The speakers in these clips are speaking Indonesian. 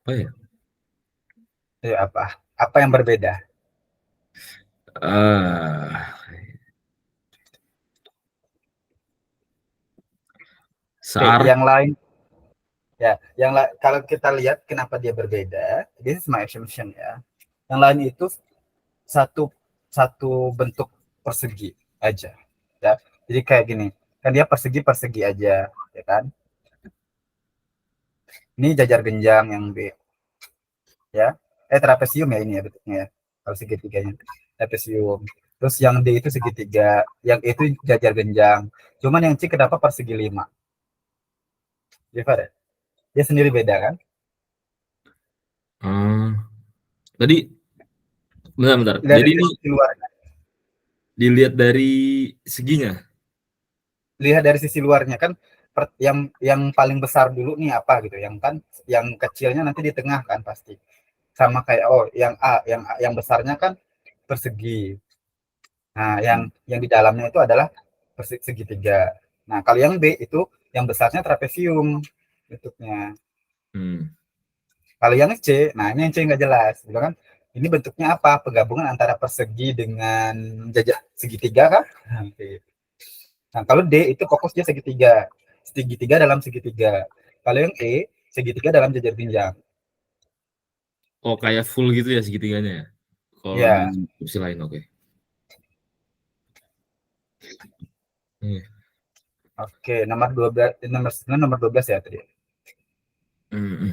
Apa ya? Apa? Apa yang berbeda? Ah, Oke, SAR. yang lain ya, kalau kita lihat kenapa dia berbeda, this is my assumption ya. Yang lain itu satu satu bentuk persegi aja, ya. Jadi kayak gini, kan dia persegi-persegi aja, ya kan? Ini jajar genjang yang B, ya. Trapesium ya ini ya bentuknya ya. Kalau segitiganya trapesium. Terus yang D itu segitiga, yang E itu jajar genjang. Cuman yang C kenapa persegi 5? Gimana? Dia sendiri beda kan? Ah, tadi bentar. Lihat Jadi dari ini sisi luarnya. dilihat dari seginya. Lihat dari sisi luarnya kan, yang paling besar dulu nih apa gitu, yang kan yang kecilnya nanti di tengah kan pasti sama kayak, oh yang A, yang besarnya kan persegi. Nah, yang di dalamnya itu adalah segitiga. Nah, kalau yang B itu yang besarnya trapesium bentuknya. Hmm. Kalau yang C, nah ini yang C nggak jelas, gitu kan? Ini bentuknya apa? Penggabungan antara persegi dengan jajak segitiga kan? Oke. Nah, kalau D itu fokus dia segitiga, segitiga dalam segitiga. Kalau yang E, segitiga dalam jajar pinjang. Oh, kayak full gitu ya segitiganya ya. Kalau di Ya, opsi lain, oke. Iya. oke. Nomor 12, nomor 12 ya tadi. Hmm, hmm.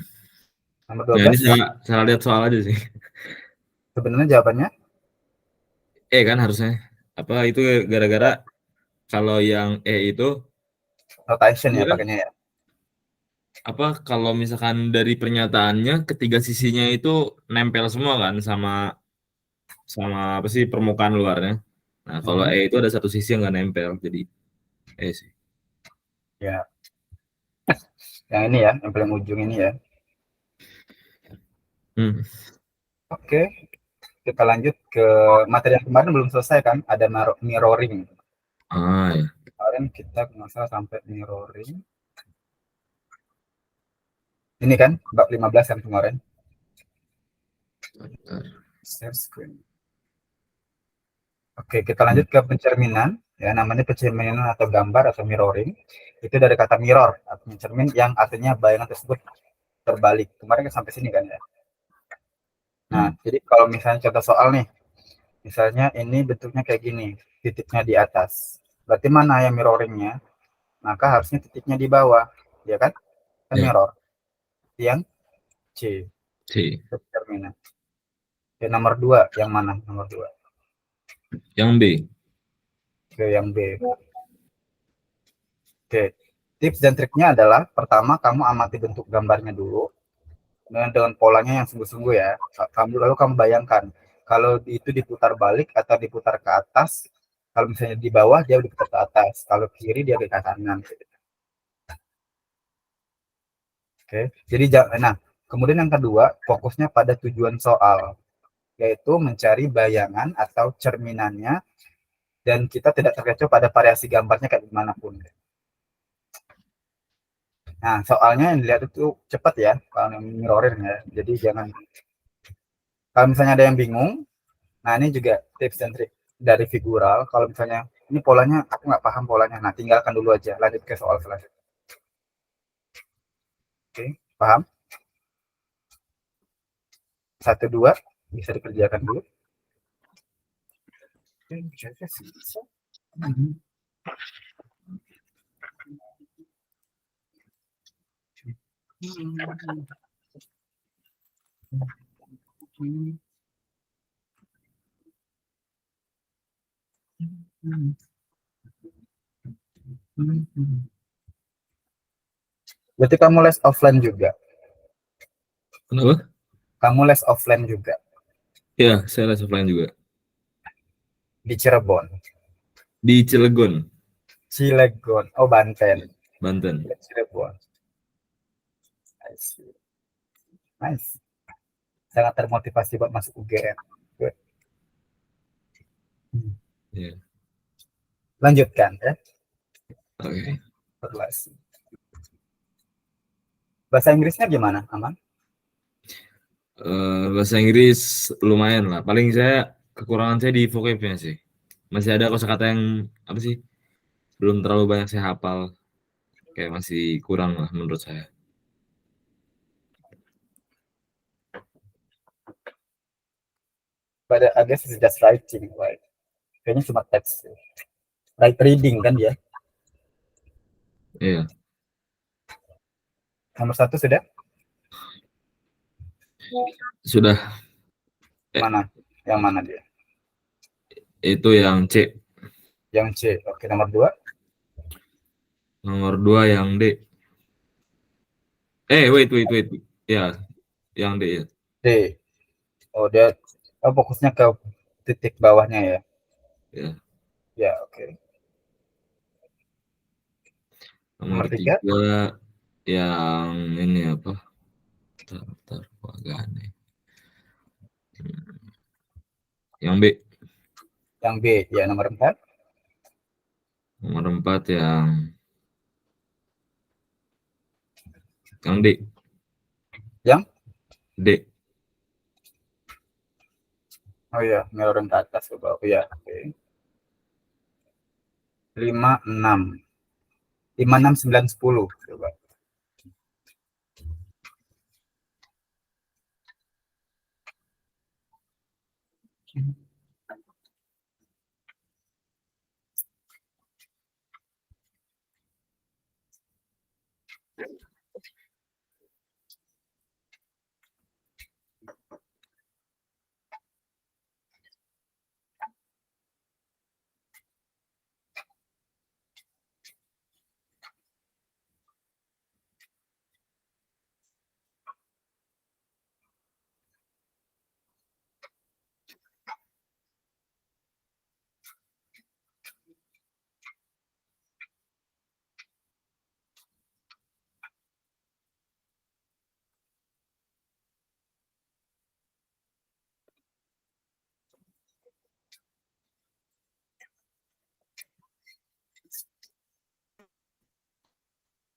Nomor Ya ini 12 salah lihat soal aja sih. sebenarnya jawabannya Kan harusnya. Apa itu gara-gara ya, kalau yang itu rotation dia ya kan pakainya ya. apa kalau misalkan dari pernyataannya ketiga sisinya itu nempel semua kan sama sama apa sih permukaan luarnya. Nah, kalau Mhm. itu ada satu sisi yang nggak nempel, jadi sih. Ya, yang ini ya, yang paling ujung ini ya. Hmm. Oke, kita lanjut ke materi yang kemarin belum selesai kan? Ada mirroring. Ah ya. Kemarin kita nggak salah sampai mirroring. Ini kan bab 15 kan kemarin. Share screen. Oke, kita Hmm. lanjut ke pencerminan. Ya, namanya pencerminan atau gambar atau mirroring. Itu dari kata mirror, artinya cermin yang artinya bayangan tersebut terbalik. Kemarin kan sampai sini kan ya. Nah, Hmm. jadi kalau misalnya contoh soal nih, misalnya ini bentuknya kayak gini, titiknya di atas. Berarti mana yang mirroringnya? Maka harusnya titiknya di bawah, ya kan? Kan Ya, mirror. Yang C, C. determinan. Oke, nomor 2, yang mana? Nomor 2. Yang B. Oke, yang B. Oke, tips dan triknya adalah pertama kamu amati bentuk gambarnya dulu dengan polanya yang sungguh-sungguh ya. Lalu kamu bayangkan kalau itu diputar balik atau diputar ke atas. Kalau misalnya di bawah dia diputar ke atas, kalau kiri dia ke kanan. Oke, jadi nah kemudian yang kedua fokusnya pada tujuan soal, yaitu mencari bayangan atau cerminannya dan kita tidak terkecoh pada variasi gambarnya kayak gimana pun. Nah, soalnya yang dilihat itu cepat ya, kalau yang mirroring ya. Jadi jangan, kalau misalnya ada yang bingung, nah ini juga tips dan trik dari figural. Kalau misalnya ini polanya aku nggak paham polanya, nah tinggalkan dulu aja, lanjut ke soal selanjutnya. Oke, paham? Satu dua bisa dikerjakan dulu. Berarti kamu les offline juga. Kenapa? Kamu les offline juga Ya, saya les offline juga. di Cirebon, Di Cilegon, Cilegon, oh Banten, Banten. Cirebon. I see. Nice. Sangat termotivasi buat masuk UGM. Good. Ya, Lanjutkan ya. oke. Bahasa Inggrisnya gimana? Aman? Bahasa Inggris lumayan lah. Paling saya kekurangan saya di vocabnya sih. Masih ada kosakata yang apa sih? Belum terlalu banyak saya hafal. Kayak masih kurang lah menurut saya. But I guess it's just writing, right? Kayaknya cuma teks. Right reading kan dia. Iya. Nomor 1 sudah? Sudah. Mana? Yang mana dia? Itu yang C. Yang C. Oke, nomor 2. Nomor 2 yang D. Wait. Ya, yang D ya. D. Oh, dia fokusnya ke titik bawahnya ya. Ya. Ya, oke. Nomor 3 yang ini apa? Bentar, agak aneh. Yang B. Yang B, ya nomor 4. Nomor 4 yang D. Yang D. Oh iya, ngeluarin ke atas ke bawah. Ya, oke. 5, 6. 5, 6, 9, 10. Coba.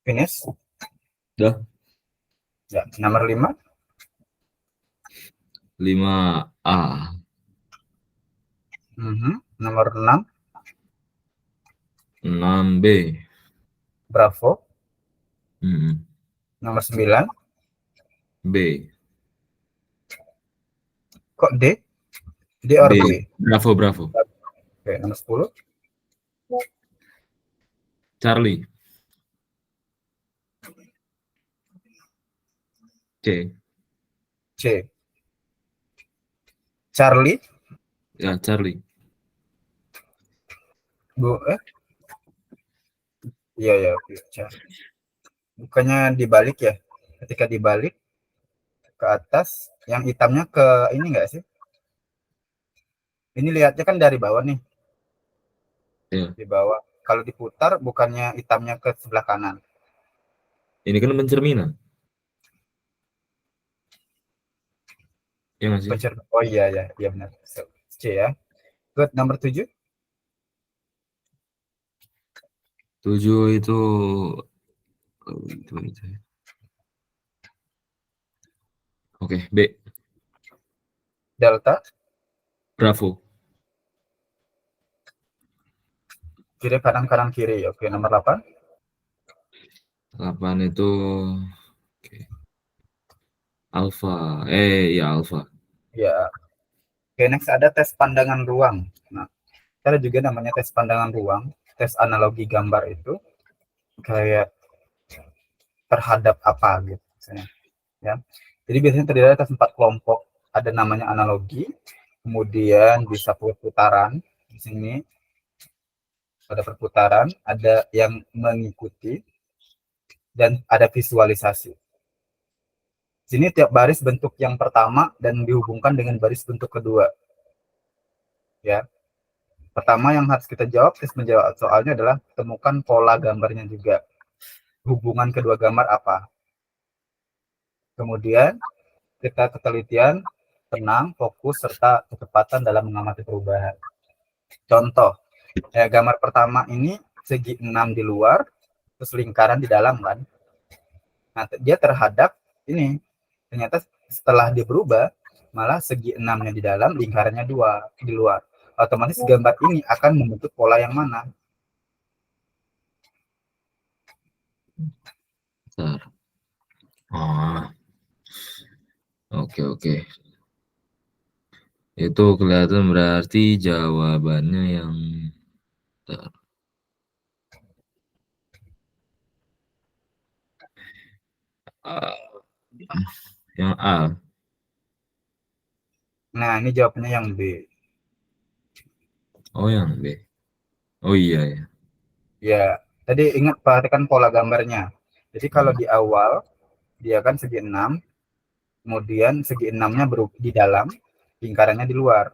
Finish? Udah. Ya, nomor 5. 5A. Nomor 6. 6B. Bravo. Hmm. Nomor 9. B. Kok D? D or B. B? Bravo. Oke, nomor 10. Charlie. C. C. Charlie. Ya, Charlie. Iya, oke. Bukannya dibalik ya? Ketika dibalik ke atas, yang hitamnya ke ini enggak sih? Ini lihatnya kan dari bawah nih. Ya. Di bawah. Kalau diputar, bukannya hitamnya ke sebelah kanan. Ini kan pencerminan. Ya nggak sih? Oh iya benar. So, C ya. Good, nomor 7. 7 itu Oke, B. Delta. Bravo. Kiri kanan kiri. Oke, nomor 8. 8 itu oke. Alpha. Ya Alpha. Ya. Oke, next ada tes pandangan ruang. Nah, ada juga namanya tes pandangan ruang, tes analogi gambar itu kayak terhadap apa gitu misalnya. Ya. Jadi biasanya terdiri atas 4 kelompok. Ada namanya analogi, kemudian bisa perputaran. Di sini ada perputaran, ada yang mengikuti, dan ada visualisasi. Sini tiap baris bentuk yang pertama dan dihubungkan dengan baris bentuk kedua. Ya. Pertama yang harus kita jawab, tes menjawab soalnya adalah temukan pola gambarnya juga. Hubungan kedua gambar apa? Kemudian kita ketelitian, tenang, fokus, serta kecepatan dalam mengamati perubahan. Contoh, gambar pertama ini segi 6 di luar, terus lingkaran di dalam kan. Nah, dia terhadap ini ternyata setelah dia berubah, malah segi 6-nya di dalam, lingkarannya 2 di luar. Otomatis gambar ini akan membentuk pola yang mana? Bentar. Oh, oke. Itu kelihatan berarti jawabannya yang bentar. Yang A. Nah, ini jawabannya yang B. Oh, yang B. Oh iya ya. Ya, tadi ingat perhatikan pola gambarnya. Jadi kalau di awal dia kan segi 6, kemudian segi 6-nya di dalam, lingkarannya di luar.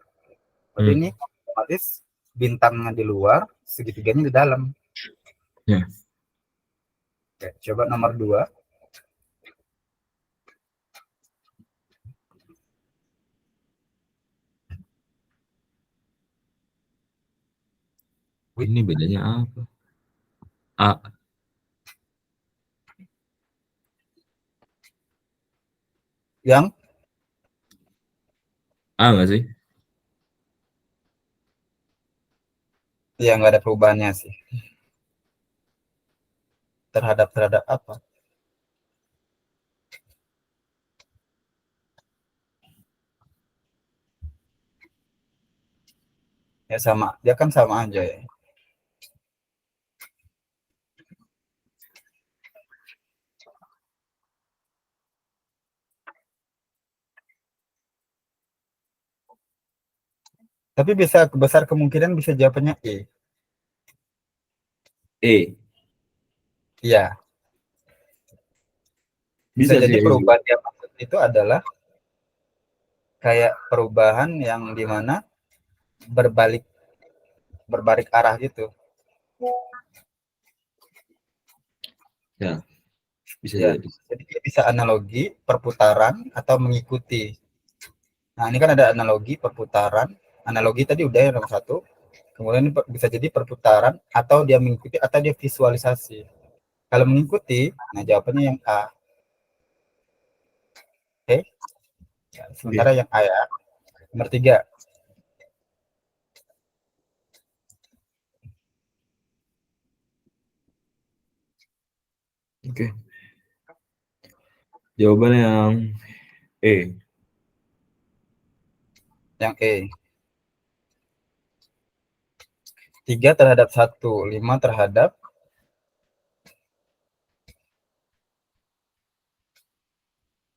Berarti ini otomatis bintangnya di luar, segitiganya di dalam. Ya. Oke, coba nomor 2. Ini bedanya apa? A. Yang A nggak sih? ya nggak ada perubahannya sih. Terhadap apa? Ya sama, dia kan sama aja ya. Tapi bisa besar kemungkinan bisa jawabannya E. E. Iya, bisa Bisa jadi sih. perubahan yang maksud itu adalah kayak perubahan yang dimana berbalik berbalik arah gitu. Ya, bisa Ya, jadi. jadi dia bisa analogi perputaran atau mengikuti. Nah, ini kan ada analogi perputaran. Analogi tadi udah yang nomor 1. Kemudian ini bisa jadi perputaran atau dia mengikuti atau dia visualisasi. Kalau mengikuti, nah jawabannya yang A. Oke. Ya, sementara yang A ya. Nomor 3. Oke. Jawabannya yang E. Yang E. 3 terhadap 1, 5 terhadap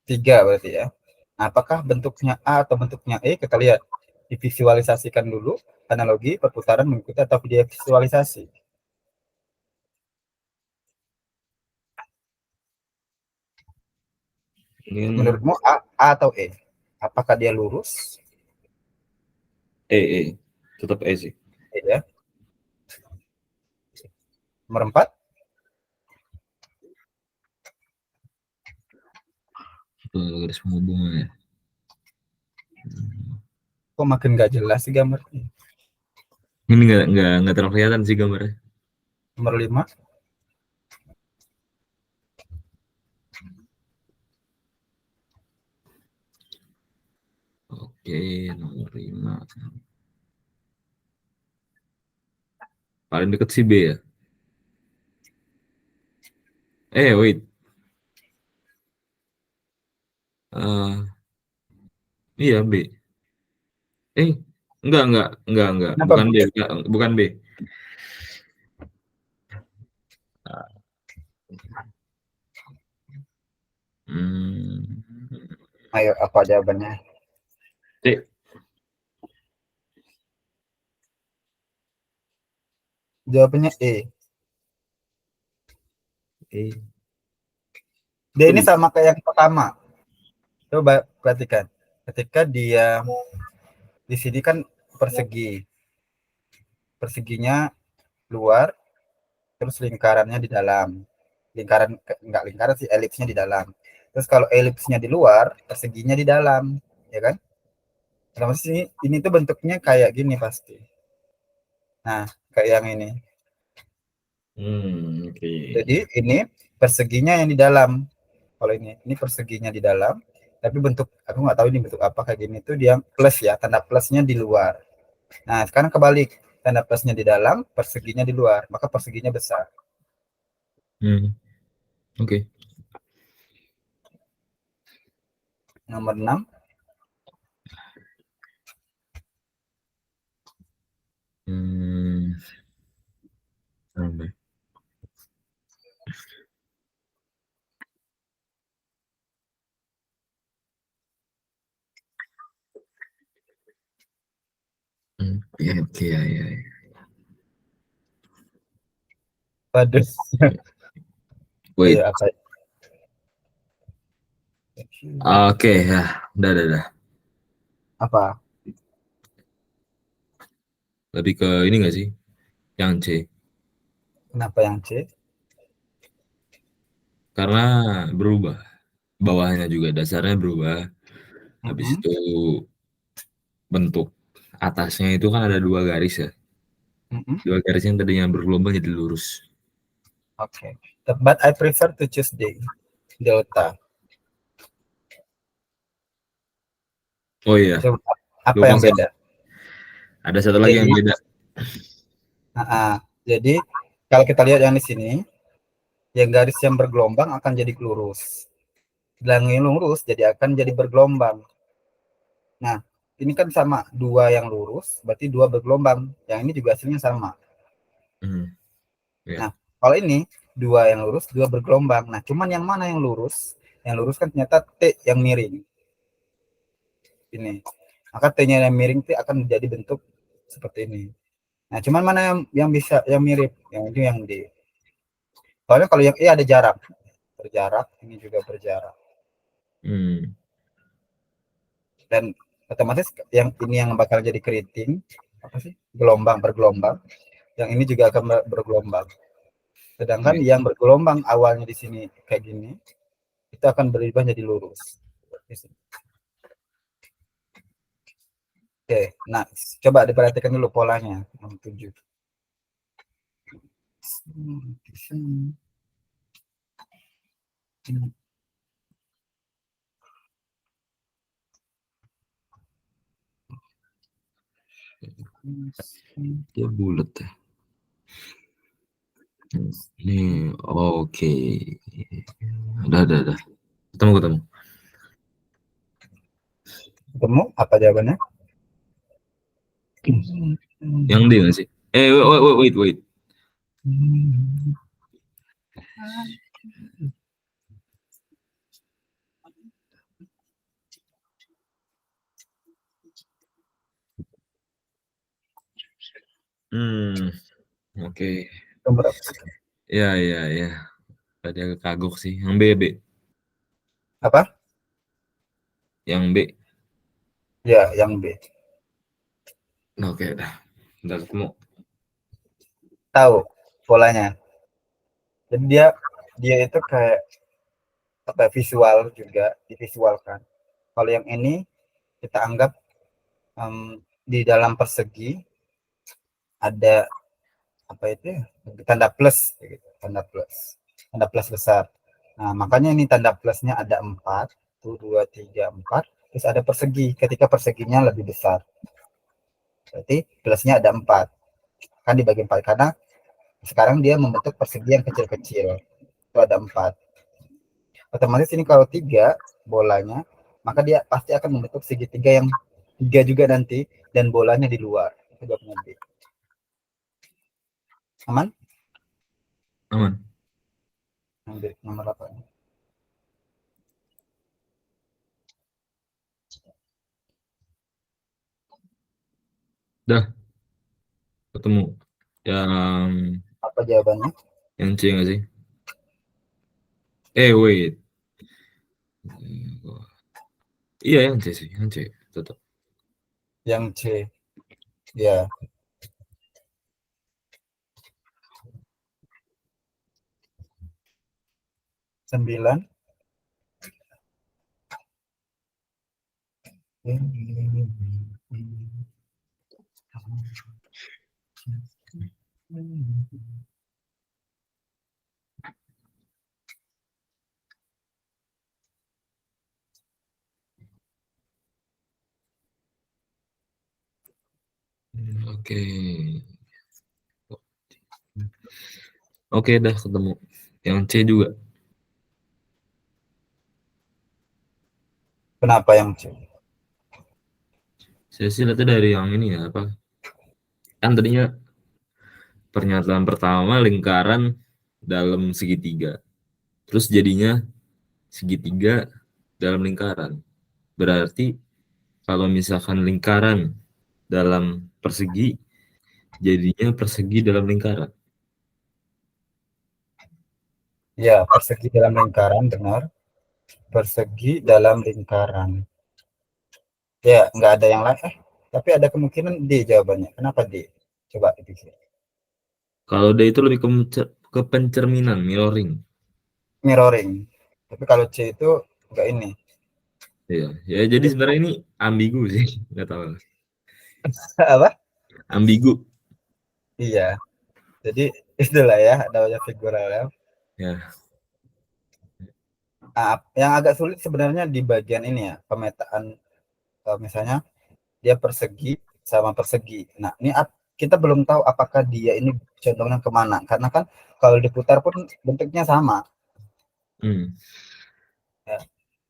3 berarti ya. Nah, apakah bentuknya A atau bentuknya E? Kita lihat. Divisualisasikan dulu analogi perputaran mengikuti atau dia visualisasi. Menurutmu A atau E? Apakah dia lurus? E. Tetap E sih. E ya. Nomor 4. Garis penghubungan ya. Kok makin gak jelas sih gambarnya? Ini nggak terlalu kelihatan sih gambarnya. Nomor 5. Oke, nomor 5. Paling deket sih B ya. Wait. Iya B. Enggak. Kenapa Bukan B, bukan B. Ayo, apa jawabannya? C. Jawabannya E. E. Dia ini sama kayak yang pertama. Coba perhatikan. Ketika dia di sini kan persegi. Perseginya luar, terus lingkarannya di dalam. Enggak lingkaran sih, elipsnya di dalam. Terus kalau elipsnya di luar, perseginya di dalam, ya kan? Nah, ini tuh bentuknya kayak gini pasti. Nah, kayak yang ini. Oke. Jadi ini perseginya yang di dalam. Kalau ini perseginya di dalam. Tapi bentuk aku nggak tahu ini bentuk apa kayak gini tuh dia plus ya, tanda plusnya di luar. Nah, sekarang kebalik, tanda plusnya di dalam, perseginya di luar, maka perseginya besar. Oke. Nomor 6, Sampai. Oke, ya, ya. waduh, Wait. apa? Oke, ya. Udah. Apa? Lebih ke ini nggak sih? Yang C. Kenapa yang C? Karena berubah. Bawahnya juga dasarnya berubah. Habis Mm-mm, itu bentuk atasnya itu kan ada 2 garis ya. mm-mm. 2 garis yang tadinya bergelombang jadi lurus. Okay. But I prefer to choose D, delta. Oh iya, Coba, apa lupa yang saya. beda? Ada satu lagi yang Jadi, beda. jadi kalau kita lihat yang di sini, yang garis yang bergelombang akan jadi lurus. Yang lurus jadi akan jadi bergelombang. Nah, ini kan sama, dua yang lurus, berarti dua bergelombang. Yang ini juga hasilnya sama. Ya. Nah, kalau ini dua yang lurus, dua bergelombang. Nah, cuman yang mana yang lurus? Yang lurus kan ternyata T yang miring. Ini. Maka T-nya yang miring itu akan menjadi bentuk seperti ini. Nah, cuman mana yang bisa yang mirip? Yang ini yang D. Soalnya kalau yang E ada jarak, berjarak, ini juga berjarak. Dan otomatis yang ini yang bakal jadi keriting, apa sih? Gelombang, bergelombang. Yang ini juga akan bergelombang. Sedangkan Oke. yang bergelombang awalnya di sini kayak gini, itu akan berubah jadi lurus. Oke, nah coba diperhatikan dulu polanya. 7. Dia bulat ya. Nih, oke. Udah. Ketemu. Ketemu apa jawabannya? Yang D nggak sih? Wait. Oke. Nomor berapa? Ya. Tadi agak kagok sih. Yang B. Apa? Yang B. Ya, yang B. Oke, udah ketemu. Tahu polanya. Jadi dia itu kayak apa visual juga divisualkan. Kalau yang ini kita anggap di dalam persegi ada apa itu ya, tanda plus gitu, tanda plus besar. Nah, makanya ini tanda plusnya ada 4, 2, 3, 4, terus ada persegi, ketika perseginya lebih besar berarti plusnya ada 4 kan dibagi 4 karena sekarang dia membentuk persegi yang kecil-kecil itu ada 4. Otomatis ini kalau 3 bolanya maka dia pasti akan membentuk segitiga yang 3 juga nanti dan bolanya di luar. Itu jawabannya. Aman? Aman. Nomor 8. Dah ketemu. Yang Apa jawabannya? yang C nggak sih? Wait. Iya, yang C sih, yang C. Tetap. Yang C. Ya. 9. Oke. Oke, dah ketemu. Yang C juga. Kenapa yang C? Saya sih lihatnya dari yang ini ya, apa? Kan tadinya pernyataan pertama lingkaran dalam segitiga. Terus jadinya segitiga dalam lingkaran. Berarti kalau misalkan lingkaran dalam persegi, jadinya persegi dalam lingkaran. Ya, persegi dalam lingkaran, benar. Persegi dalam lingkaran. Ya, nggak ada yang lain. Tapi ada kemungkinan D jawabannya. Kenapa D? Coba dipikir. Kalau D itu lebih ke pencerminan, mirroring. Mirroring. Tapi kalau C itu nggak ini. Iya, ya jadi sebenarnya ini ambigu sih, nggak tahu. Apa? Ambigu. Iya. Jadi itulah ya, namanya figural. Ya, Nah, yang agak sulit sebenarnya di bagian ini ya, pemetaan. Misalnya dia persegi sama persegi. Nah, ini kita belum tahu apakah dia ini condongnya kemana. Karena kan kalau diputar pun bentuknya sama. hmm, Ya,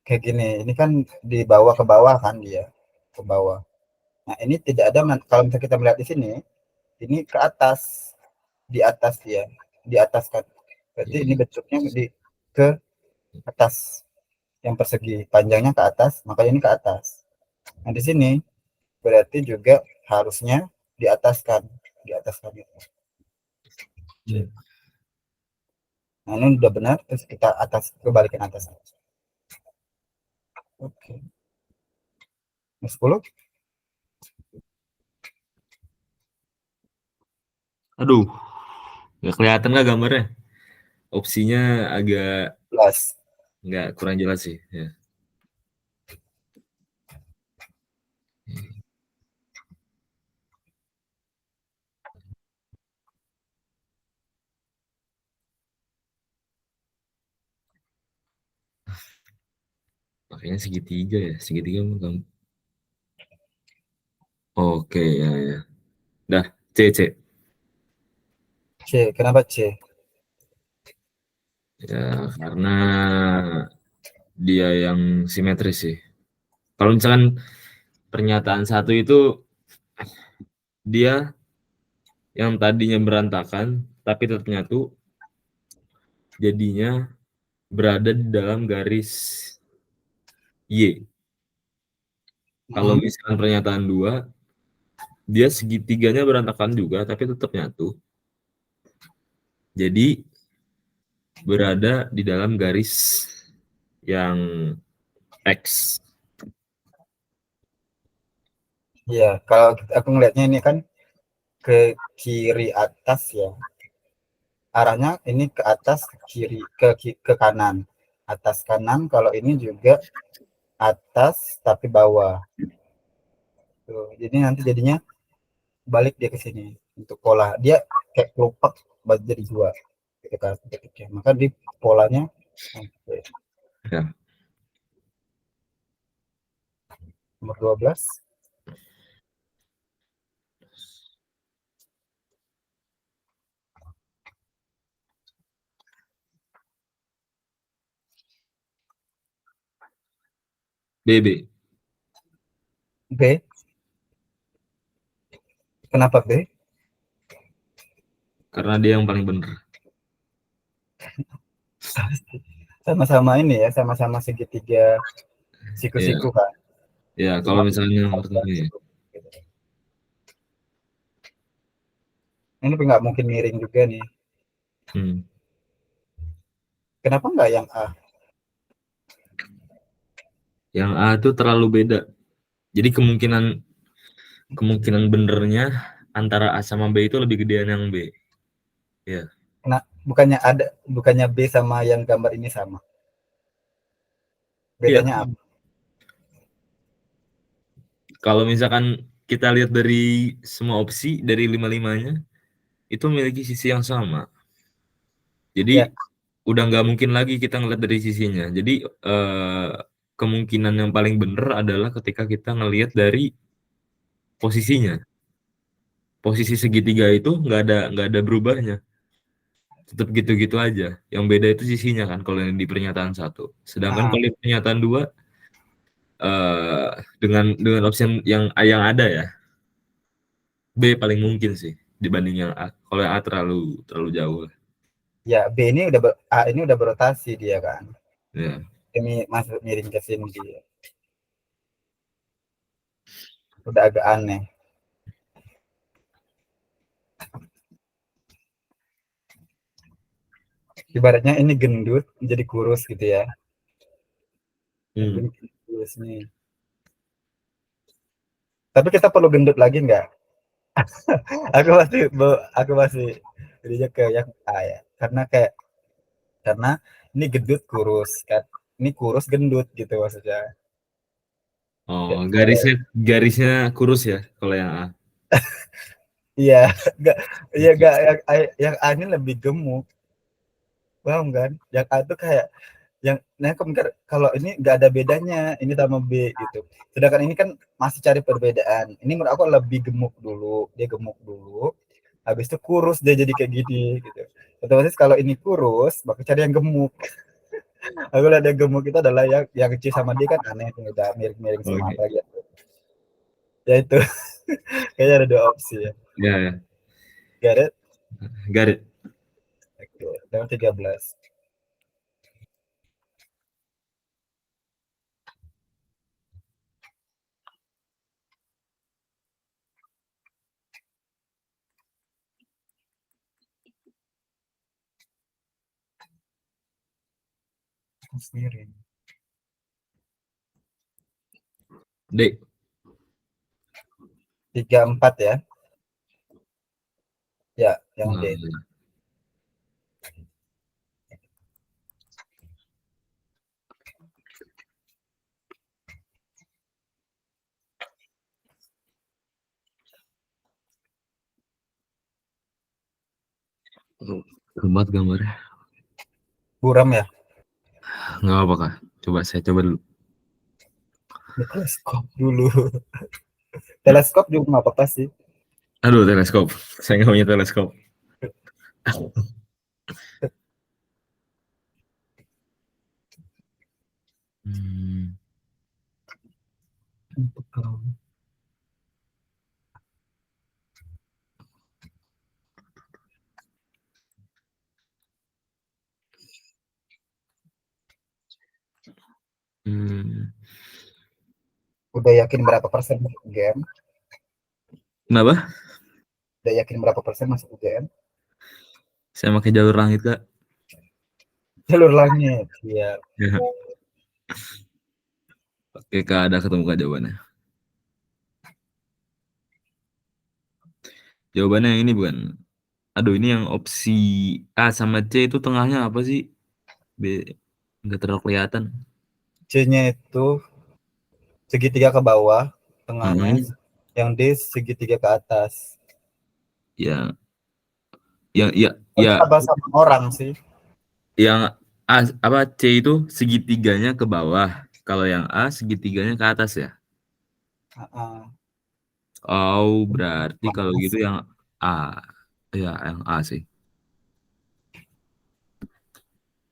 kayak gini. Ini kan di bawah ke bawah kan dia. Ke bawah. Nah, ini tidak ada, kalau misalnya kita melihat di sini, ini ke atas. Di atas dia. Di atas kan. Berarti ini iya, bentuknya ke atas. Yang persegi. Panjangnya ke atas, makanya ini ke atas. Nah, di sini berarti juga harusnya diataskan. Diataskan itu. iya. Nah, ini udah benar, terus kita atas, kebalikan atas. Oke. 10. Aduh, nggak kelihatan nggak gambarnya? Opsinya agak Plus. nggak kurang jelas sih. Ya. Makanya segitiga ya, segitiga bukan. Oke, ya, ya. Dah, C, C. C. Kenapa C? Ya, karena dia yang simetris sih. Kalau misalkan pernyataan satu itu dia yang tadinya berantakan tapi tetap nyatu, jadinya berada di dalam garis Y. Kalau misalkan pernyataan dua, dia segitiganya berantakan juga tapi tetap nyatu. Jadi berada di dalam garis yang X. Ya, kalau aku ngelihatnya ini kan ke kiri atas ya. Arahnya ini ke atas, ke kiri, ke kanan. Atas kanan, kalau ini juga atas tapi bawah. Tuh. Jadi nanti jadinya balik dia ke sini untuk pola. Dia kayak kelopak jadi dua. Gitu kan, bentuknya. Maka di polanya oke. Ya, Nomor 12. BB. B. Kenapa B? Karena dia yang paling benar. Sama-sama ini ya, sama-sama segitiga Iya, siku-siku kan. ya kalau Cuma misalnya yang pertama ya. ini nggak mungkin miring juga nih. Hmm. Kenapa nggak yang A? Yang A itu terlalu beda. Jadi kemungkinan benernya antara A sama B itu lebih gedean yang B. Ya. Nah, bukannya B sama yang gambar ini sama. Iya. Bedanya apa? Kalau misalkan kita lihat dari semua opsi dari lima-limanya itu memiliki sisi yang sama. Ya, Jadi udah nggak mungkin lagi kita ngeliat dari sisinya. Jadi kemungkinan yang paling bener adalah ketika kita ngelihat dari posisinya. posisi segitiga itu nggak ada berubahnya, tetap gitu-gitu aja. Yang beda itu sisinya kan kalau yang di pernyataan satu. Sedangkan Ah, kalau di pernyataan dua, dengan option yang ada ya, B paling mungkin sih dibanding yang A. Kalau yang A terlalu jauh lah. ya B ini udah A ini udah berotasi dia kan. Ya. Ini masuk miring ke sini dia. Udah agak aneh. Ibaratnya ini gendut jadi kurus gitu ya. Yang Hmm. gendut kurus nih. Tapi kita perlu gendut lagi nggak? Aku masih jadinya ke yang A ya. Karena ini gendut kurus kan. Ini kurus gendut gitu maksudnya. Oh, Kayak- garisnya garisnya kurus ya kalau yang A. Iya, enggak, iya enggak yang A ini lebih gemuk, paham kan? Yang A tuh kayak yang nah kalau ini nggak ada bedanya ini sama B gitu. Sedangkan ini kan masih cari perbedaan. Ini menurut aku lebih gemuk dulu, dia gemuk dulu. Habis itu kurus dia jadi kayak gini gitu. Otomatis kalau ini kurus, bakal cari yang gemuk. Aku lihat yang gemuk itu adalah yang kecil sama dia kan aneh, udah miring-miring semua Oke. apa gitu. Ya itu kayaknya ada dua opsi ya. Ya, ya. Gareth, Garis. oke, nomor 13. Miring. 34 ya. Ya, yang Nah, D. Rumah gambarnya. Buram ya. Nggak apa Kak. Saya coba dulu. Teleskop dulu. Teleskop juga nggak apa-apa sih. Aduh, teleskop. Saya nggak punya teleskop. Hmm. Untuk kalau Hmm. udah yakin berapa persen masuk UGM? Kenapa? Udah yakin berapa persen masuk UGM? Saya pakai jalur langit Kak. Jalur langit. Iya. Ya. Oke Kak, ada ketemu Kak jawabannya. Jawabannya yang ini bukan. Aduh, ini yang opsi A sama C itu tengahnya apa sih? B, nggak terlalu kelihatan. C-nya itu segitiga ke bawah, tengahnya. Hmm. Yang D segitiga ke atas. Ya, ya, Oh, itu ya, sama orang sih. yang A apa C itu segitiganya ke bawah. Kalau yang A segitiganya ke atas ya. Uh-uh. Oh, berarti kalau gitu yang A. Ya, yang A sih.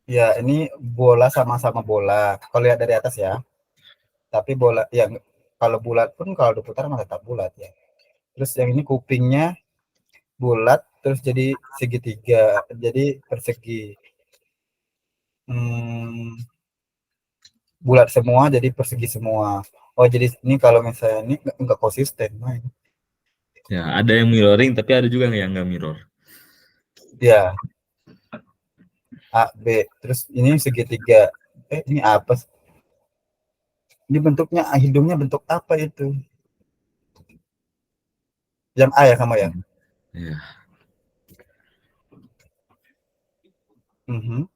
Ya, ini bola sama-sama bola. Kalau lihat dari atas ya. Tapi bola yang kalau bulat pun kalau diputar mah tetap bulat ya. Terus yang ini kupingnya bulat terus jadi segitiga, jadi persegi. Hmm, bulat semua jadi persegi semua. Oh, jadi ini kalau misalnya ini nggak konsisten, main. Ya, ada yang mirroring tapi ada juga yang nggak mirror. Ya, A, B. Terus ini segitiga. Ini apa sih? Ini bentuknya hidungnya bentuk apa itu? Yang A ya kamu ya? Ya, Mhm.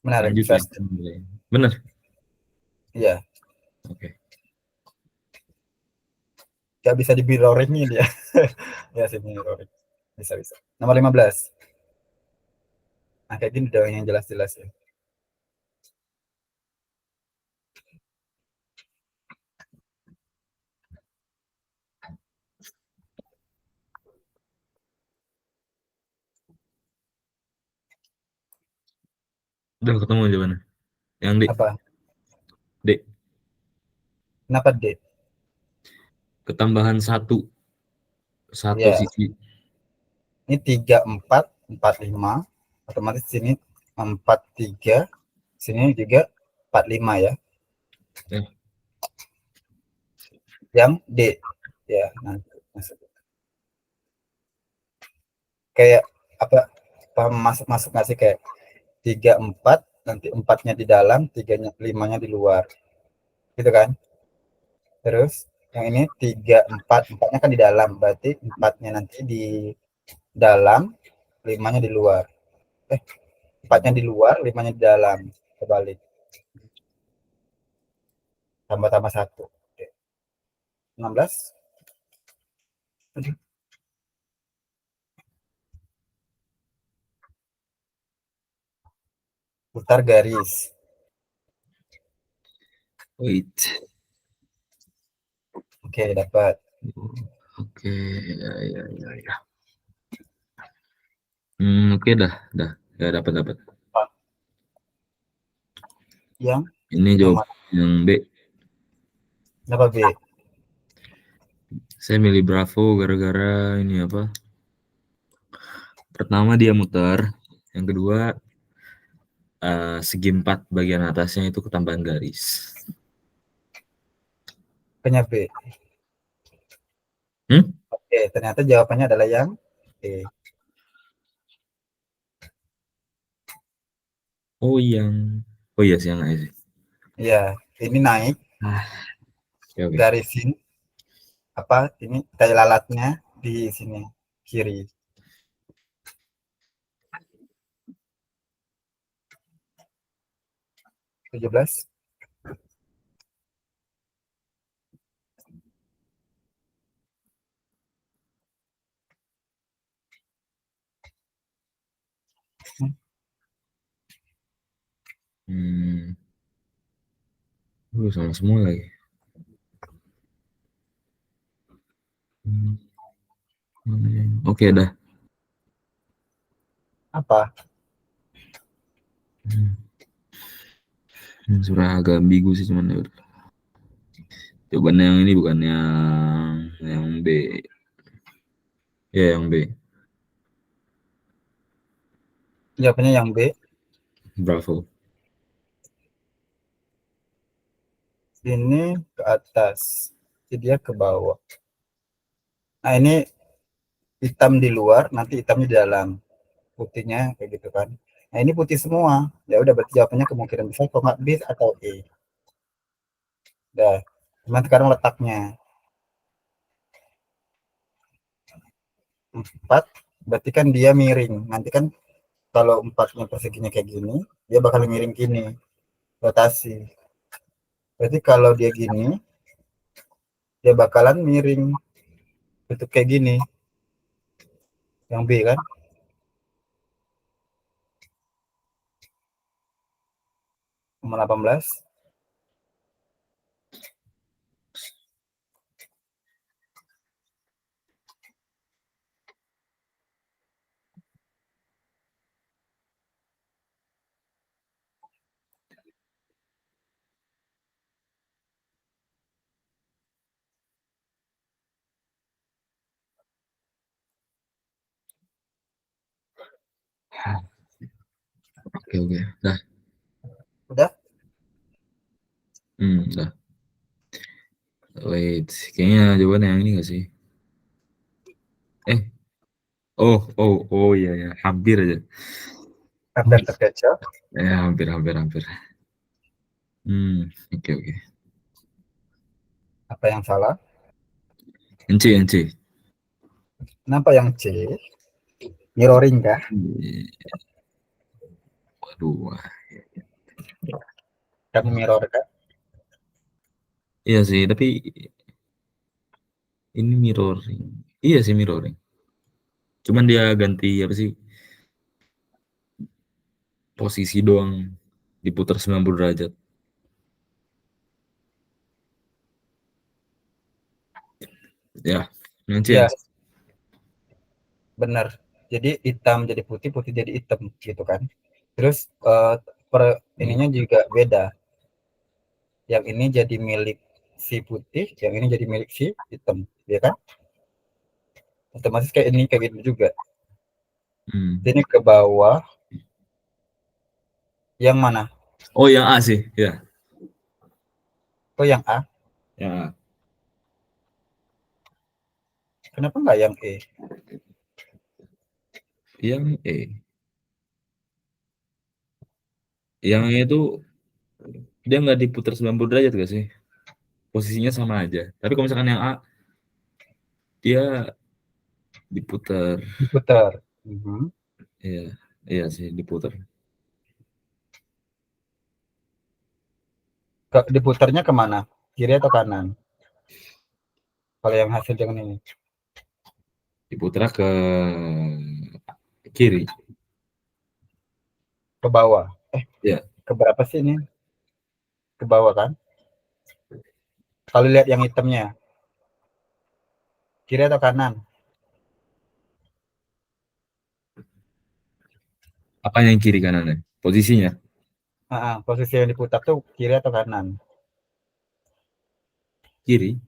Menarik, lanjut ya. first. Bener. Ya, Oke. nggak bisa di mirroring dia. Ya sih mirroring. Bisa bisa. Nomor 15. Nah, kayak gini dong yang jelas-jelas ya. Udah ketemu jawabannya. Yang D. Apa? D. Kenapa D? Ketambahan satu Ya, sisi. ini 3, 4, 4, 5. Otomatis sini 4, 3. Sini juga 4, 5 ya. Ya. Yang D. Ya, nanti masuk. Kayak apa? Masuk nggak sih kayak 3, 4, nanti 4-nya di dalam, 3-nya, 5-nya di luar. Gitu kan? Terus yang ini 3, 4, 4-nya kan di dalam, berarti 4-nya nanti di dalam, 5-nya di luar. 4-nya di luar, 5-nya di dalam. Kebalik. Tambah-tambah 1. 16. Putar garis. Wait. Oke, dapat. Oke, ya. Oke dah. Ya dapat. Yang Ini yang jawab mana? yang B. Kenapa B? Saya milih Bravo gara-gara ini apa? Pertama dia muter, yang kedua segi 4 bagian atasnya itu ketambahan garis. Punya B. Oke, ternyata jawabannya adalah yang B. Oh iya sih yang A sih. Ya, ini naik Oke. garisin apa ini tai lalatnya di sini kiri. 17. Sama semua lagi. Oke dah. Apa? Sudah agak ambigu sih cuman ya udah. Jawabannya yang ini bukan yang B. Ya yang B. Jawabannya yang B. Bravo. Ini ke atas, jadi dia ke bawah. Nah, ini hitam di luar, nanti hitamnya di dalam. Putihnya kayak gitu kan. Nah, ini putih semua. Ya udah berarti jawabannya kemungkinan besar kok nggak B atau E. Dah. Cuman sekarang letaknya 4, berarti kan dia miring. Nanti kan kalau 4-nya perseginya kayak gini, dia bakal miring gini, rotasi. Berarti kalau dia gini, dia bakalan miring bentuk kayak gini. Yang B kan? Nomor 18. Oke. Dah. Udah? Dah. Wait, kayaknya jawabannya yang ini nggak sih? Oh iya ya, hampir aja. Hampir terkecoh. Hampir. Oke. Apa yang salah? Yang C. Kenapa yang C? Mirroring kah? Waduh. Kamu mirror kah? Iya sih, tapi ini mirroring. Iya sih mirroring. Cuman dia ganti apa sih? Posisi doang diputar 90 derajat. Ya, yang C. Ya, benar. Jadi hitam jadi putih, putih jadi hitam gitu kan. Terus ininya juga beda. Yang ini jadi milik si putih, yang ini jadi milik si hitam, ya kan? Otomatis kayak ini kayak gitu juga. Ini ke bawah. Yang mana? Oh, yang A sih, ya. Oh, yang A. Yang A. Kenapa nggak yang E? Yang E. Yang E itu dia nggak diputar 90 derajat gak sih? Posisinya sama aja. Tapi kalau misalkan yang A, dia diputar. Diputar. Mhm. Iya, iya sih diputar. Diputarnya kemana? Kiri atau kanan? Kalau yang hasil dengan ini. Diputar ke kiri. Ke bawah. Ya, Ke berapa sih ini? Ke bawah kan? Kalau lihat yang hitamnya. Kiri atau kanan? apa yang kiri kanannya? Posisinya Posisi yang diputar tuh kiri atau kanan? kiri.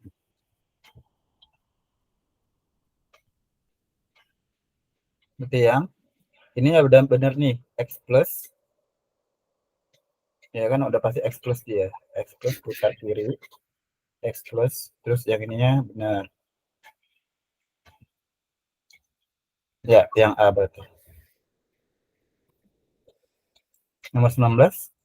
Berarti yang ini ya udah bener nih. X plus. Ya kan udah pasti X plus dia. X plus putar kiri. X plus. Terus yang ininya benar. Ya, yang A berarti. Nomor 19.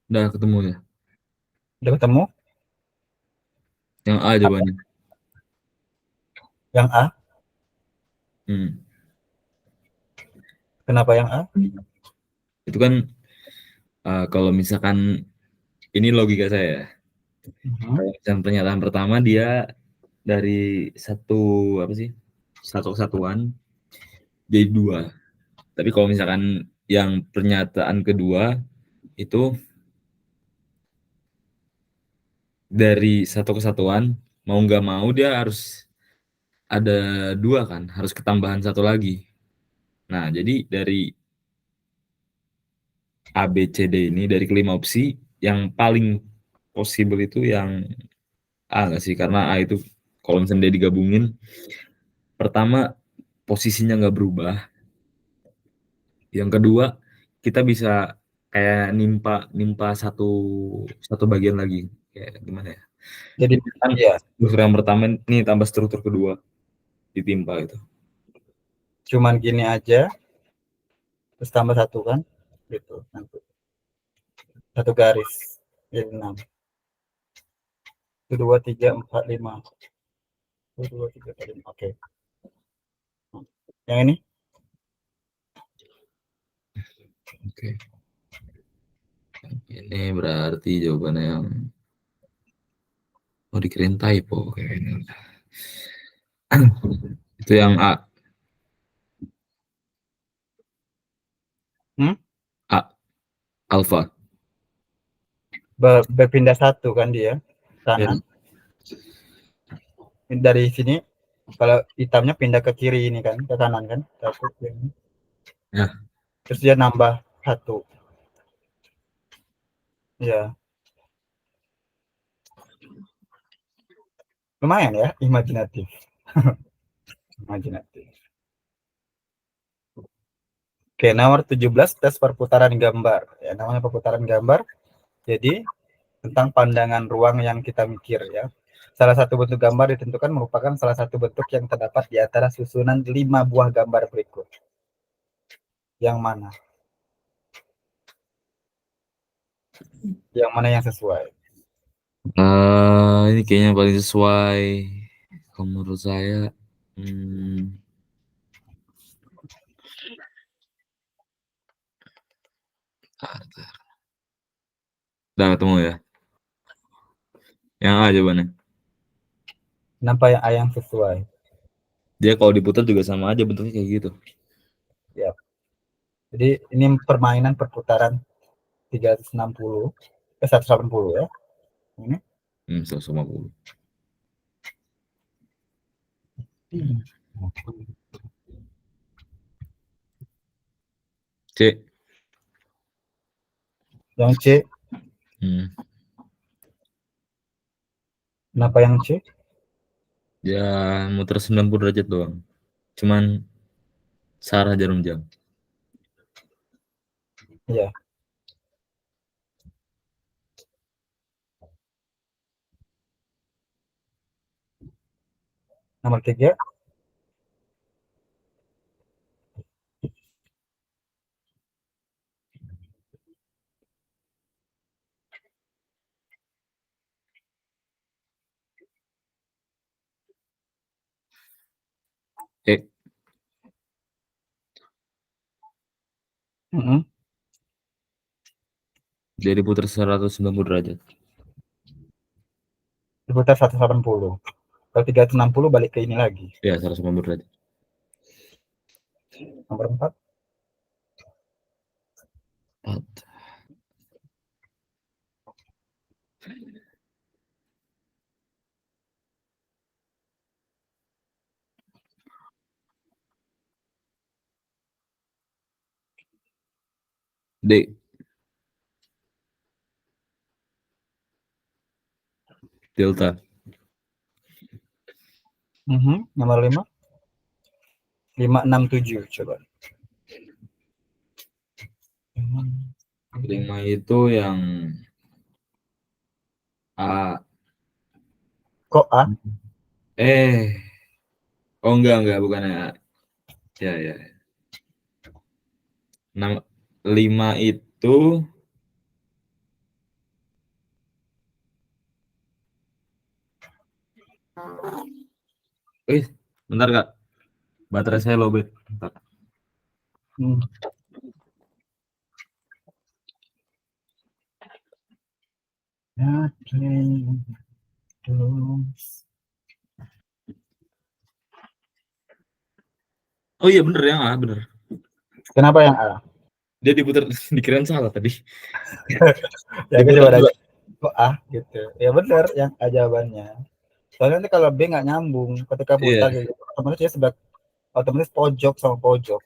Udah ketemu ya. Udah ketemu? Yang A jawabannya. Yang A. Hmm. Kenapa yang A? Itu kan kalau misalkan ini logika saya. Kalau misalkan pernyataan pertama dia dari satu apa sih? Satu kesatuan jadi dua. Tapi kalau misalkan yang pernyataan kedua itu dari satu kesatuan mau nggak mau dia harus ada dua kan, harus ketambahan satu lagi. Nah, jadi dari A, B, C, D ini dari kelima opsi yang paling possible itu yang A nggak sih? Karena A itu kalau misalnya dia digabungin, pertama posisinya nggak berubah. Yang kedua kita bisa kayak nimpa nimpa satu satu bagian lagi. Kayak gimana ya? Jadi Ini kan ya, struktur yang pertama nih tambah struktur kedua ditimpa itu. cuman gini aja, terus tambah satu kan? Gitu. Nanti satu garis. Jadi 6. 1, 2, 3, 4, 5. 1, 2, 3, 4, 5. Oke. Yang ini? Oke. Ini berarti jawabannya yang dikirain typo kayaknya. Itu yang A. Hmm? A. Alpha. Berpindah satu kan dia Ya. kanan. Dari sini kalau hitamnya pindah ke kiri ini kan, ke kanan kan? Satu. Ya. Terus dia nambah satu. Ya, lumayan ya, imajinatif. Imajinatif. Oke, nomor 17 tes perputaran gambar. Ya, namanya perputaran gambar. Jadi tentang pandangan ruang yang kita mikir ya. Salah satu bentuk gambar ditentukan merupakan salah satu bentuk yang terdapat di antara susunan 5 buah gambar berikut. Yang mana? Yang mana yang sesuai? Ini kayaknya paling sesuai. Kalau menurut saya, hmm, Udah ketemu ya. Yang A jawabannya. Kenapa yang A yang sesuai? Dia kalau diputar juga sama aja bentuknya kayak gitu. Ya. Jadi ini permainan perputaran 360 180 ya. Ini. 150. C. Yang C, Hmm. kenapa yang C? Dia muter 90 derajat doang. Cuman searah jarum jam. Ya. Nomor 3, E. Dia diputar 190 derajat. diputar 180. Kalau 360 balik ke ini lagi. Ya, 190 derajat. Nomor 4, 4. D. Delta. nomor 5, 567 coba. 5 itu yang A. Kok A? Oh enggak, bukan A. Ya. 5 itu bentar Kak. Baterai saya lowbat. Bentar. Hmm. Oh iya bener yang A, bener. Kenapa yang A? Dia diputar dikirain salah tadi. Ya aku Diputar coba dua. nanya. Kok A gitu. Ya benar yang A jawabannya. Soalnya nanti kalau B nggak nyambung ketika putar Iya. gitu, otomatis dia sebelah otomatis pojok sama pojok.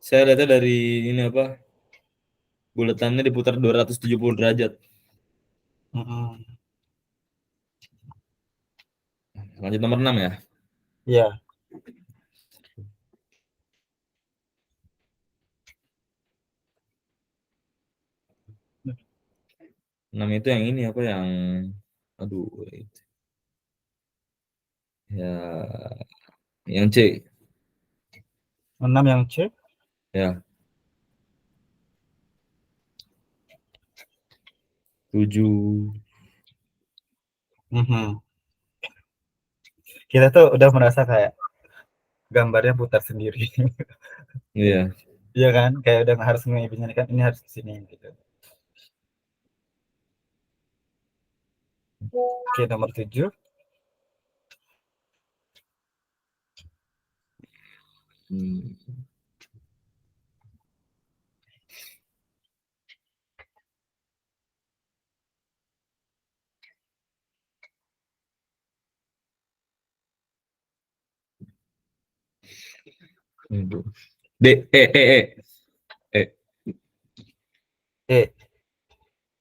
Saya lihatnya dari ini apa? Buletannya diputar 270 derajat. Mm-mm. Lanjut nomor 6 ya. Iya. 6 itu yang ini apa yang aduh itu. Ya yang C. 6 yang C. Ya 7. Mhm. Kita tuh udah merasa kayak gambarnya putar sendiri. Iya. Iya kan? Kayak udah nggak harus kan ini harus ke sini gitu. Oke, nomor 7. Hmm. Aduh. D. E. E.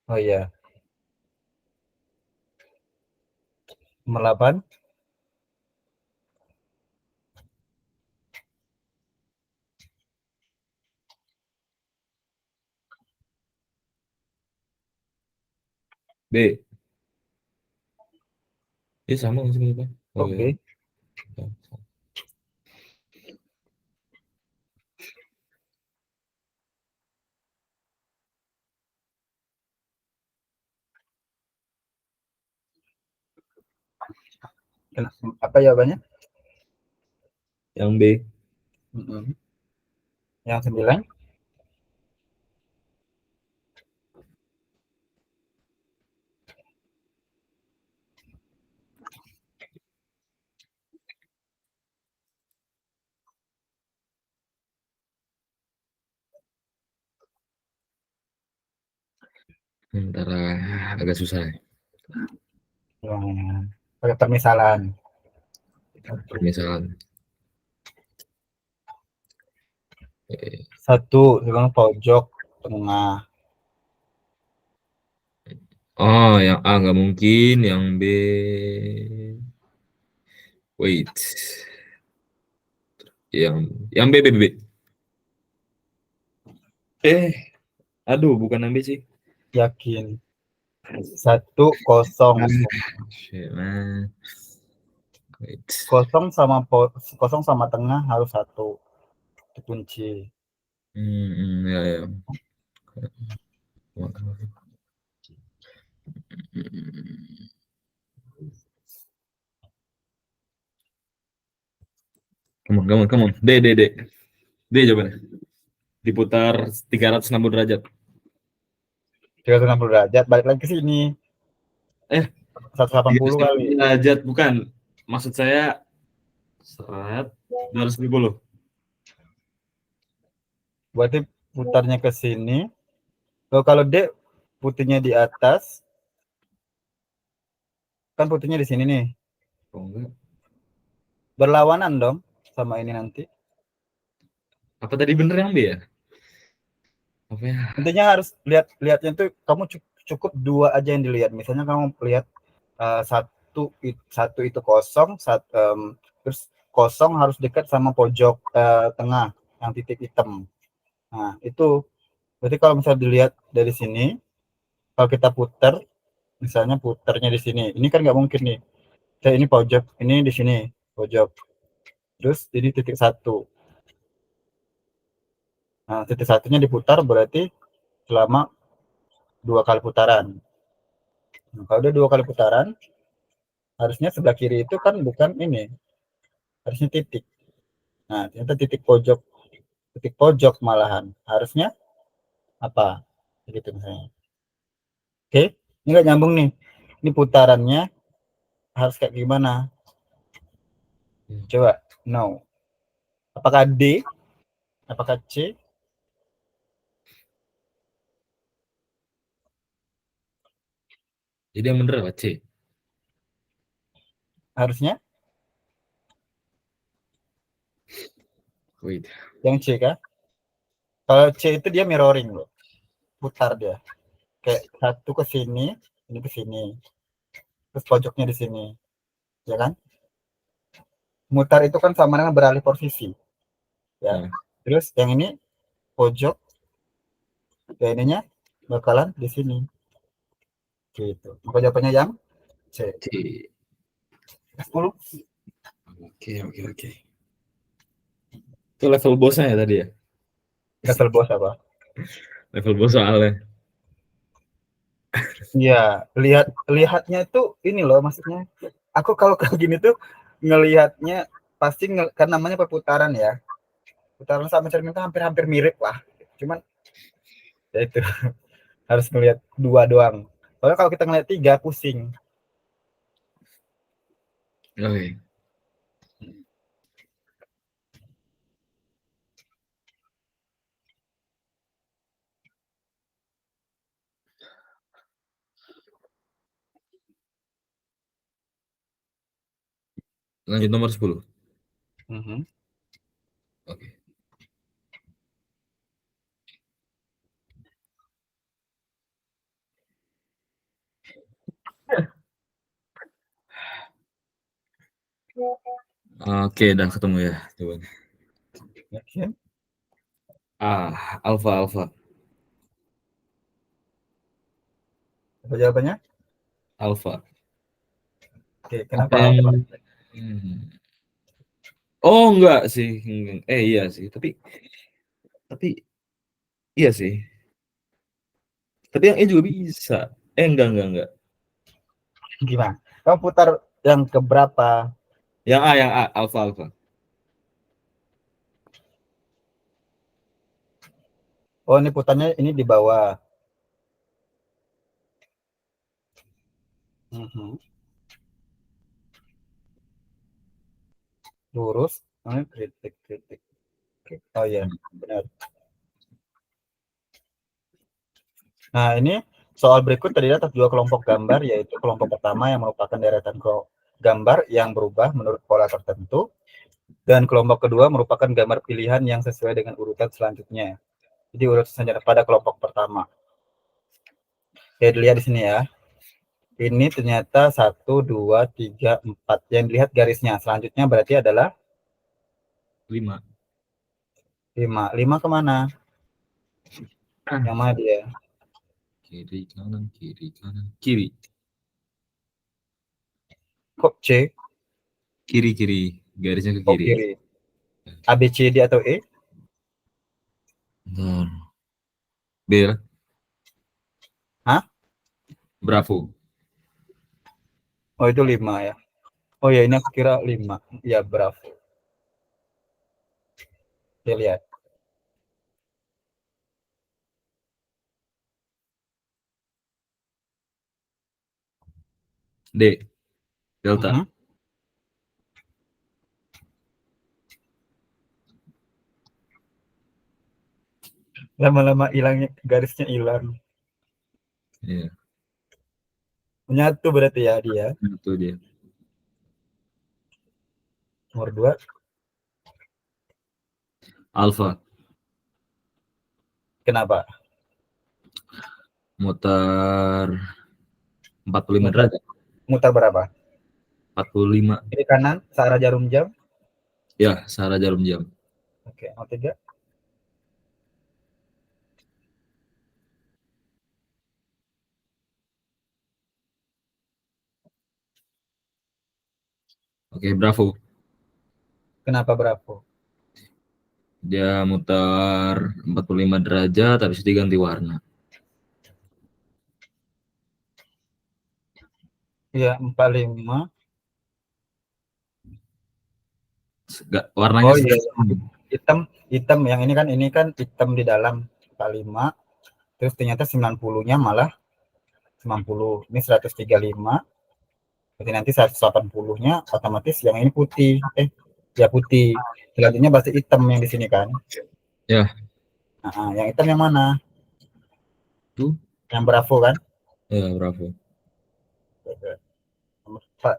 Oh iya. Nomor 8. B. Sama nggak sih Pak? Oh ya. Oke. Apa jawabannya? Yang B. Mm-mm. Yang 9. Antara agak susah ya. Pakai permisalan. Permisalan. Eh, Satu sekarang pojok tengah. Oh, yang A nggak mungkin, yang B. Wait. Yang B, B, B. Aduh, bukan yang B sih. Yakin. 1-0. Shit, man. Wait. Kosong sama tengah harus satu. Itu kunci. Ya, ya. Come on. D, D, D. D jawabannya. Diputar 360 derajat. 360 derajat. Balik lagi ke sini. Eh, 180 kali. 360 derajat bukan. Maksud saya seret 270. Berarti putarnya ke sini. Kalau D putihnya di atas, kan putihnya di sini nih. Oh, enggak. Berlawanan dong sama ini nanti. Apa tadi bener yang B ya? Apa ya? Intinya harus lihatnya tuh kamu cukup dua aja yang dilihat. Misalnya kamu lihat satu itu kosong, terus kosong harus dekat sama pojok tengah yang titik hitam. Nah itu berarti kalau misalnya dilihat dari sini, kalau kita putar, misalnya putarnya di sini, ini kan nggak mungkin nih. Ini pojok, ini di sini pojok, terus ini titik satu. Nah titik satunya diputar berarti selama 2 kali putaran. Nah, kalau udah 2 kali putaran, harusnya sebelah kiri itu kan bukan ini, harusnya titik. Nah ternyata titik pojok malahan harusnya apa gitu misalnya. Oke, ini nggak nyambung nih, ini putarannya harus kayak gimana, coba. No, apakah D, apakah C? Jadi yang bener apa C? Harusnya Wait. yang C kan. Kalau C itu dia mirroring loh, putar dia kayak satu ke sini, ini ke sini, terus pojoknya di sini, ya kan. Mutar itu kan sama dengan beralih posisi ya. Nah, Terus yang ini pojok, ya ininya bakalan di sini gitu. Maka jawabannya yang C. C. 10. Oke. Itu level bosnya ya tadi ya? Level bos apa? Level bos soalnya. Iya, lihatnya itu ini loh maksudnya. Aku kalau kayak gini tuh ngelihatnya pasti kan namanya perputaran ya. Putaran sama cermin kan hampir-hampir mirip lah. Cuman ya itu harus ngelihat dua doang. Soalnya kalau kita ngelihat tiga pusing. Oke. Lanjut nomor 10. Mhm. Oke. Oke, udah ketemu ya. Coba. Yakin? Alfa. Apa jawabannya? Alfa. Oke, Apa kenapa yang alfa? Oh, enggak sih. Iya sih. Tapi iya sih. Tapi yang E juga bisa. Enggak. Gimana? Kamu putar yang keberapa? Yang A, alfa. Oh, ini putarnya ini di bawah. Mhm. Lurus, kritik. Oh iya, benar. Nah, ini Soal berikut terdiri atas 2 kelompok gambar, yaitu kelompok pertama yang merupakan deretan gambar yang berubah menurut pola tertentu, dan kelompok kedua merupakan gambar pilihan yang sesuai dengan urutan selanjutnya. Jadi urut saja pada kelompok pertama. Oke, dilihat di sini ya. Ini ternyata 1, 2, 3, 4. Yang dilihat garisnya. Selanjutnya berarti adalah 5. 5. 5 kemana? Yang mana dia? Kiri, kanan, kiri, kanan, kiri. Kok C? Kiri, kiri. Garisnya ke Oh, kiri. kiri. A, B, C, D atau E? Bentar. B lah. Hah? Bravo. Oh, itu 5 ya. Oh ya, ini aku kira 5. Ya, bravo. Oke, lihat. D. Delta. Lama-lama hilangnya, garisnya hilang. Iya. Menyatu berarti ya dia. Itu dia. Nomor 2. Alpha. Kenapa? Mutar 45 Mutar, derajat. mutar berapa? 45. Kiri kanan, searah jarum jam. Ya, searah jarum jam. Oke, nomor 3. Oke, Bravo. Kenapa bravo? Dia mutar 45 derajat, habis itu diganti warna. Iya, 45. Warnanya Oh iya, sama. hitam yang ini kan hitam di dalam 45. Terus ternyata 90-nya malah 90. Ini 135. Berarti nanti 180-nya otomatis yang ini putih. Ya putih. Selanjutnya pasti hitam yang di sini kan. Ya. Nah, yang hitam yang mana? Tuh. Yang bravo kan? Ya, Bravo. Nomor 4.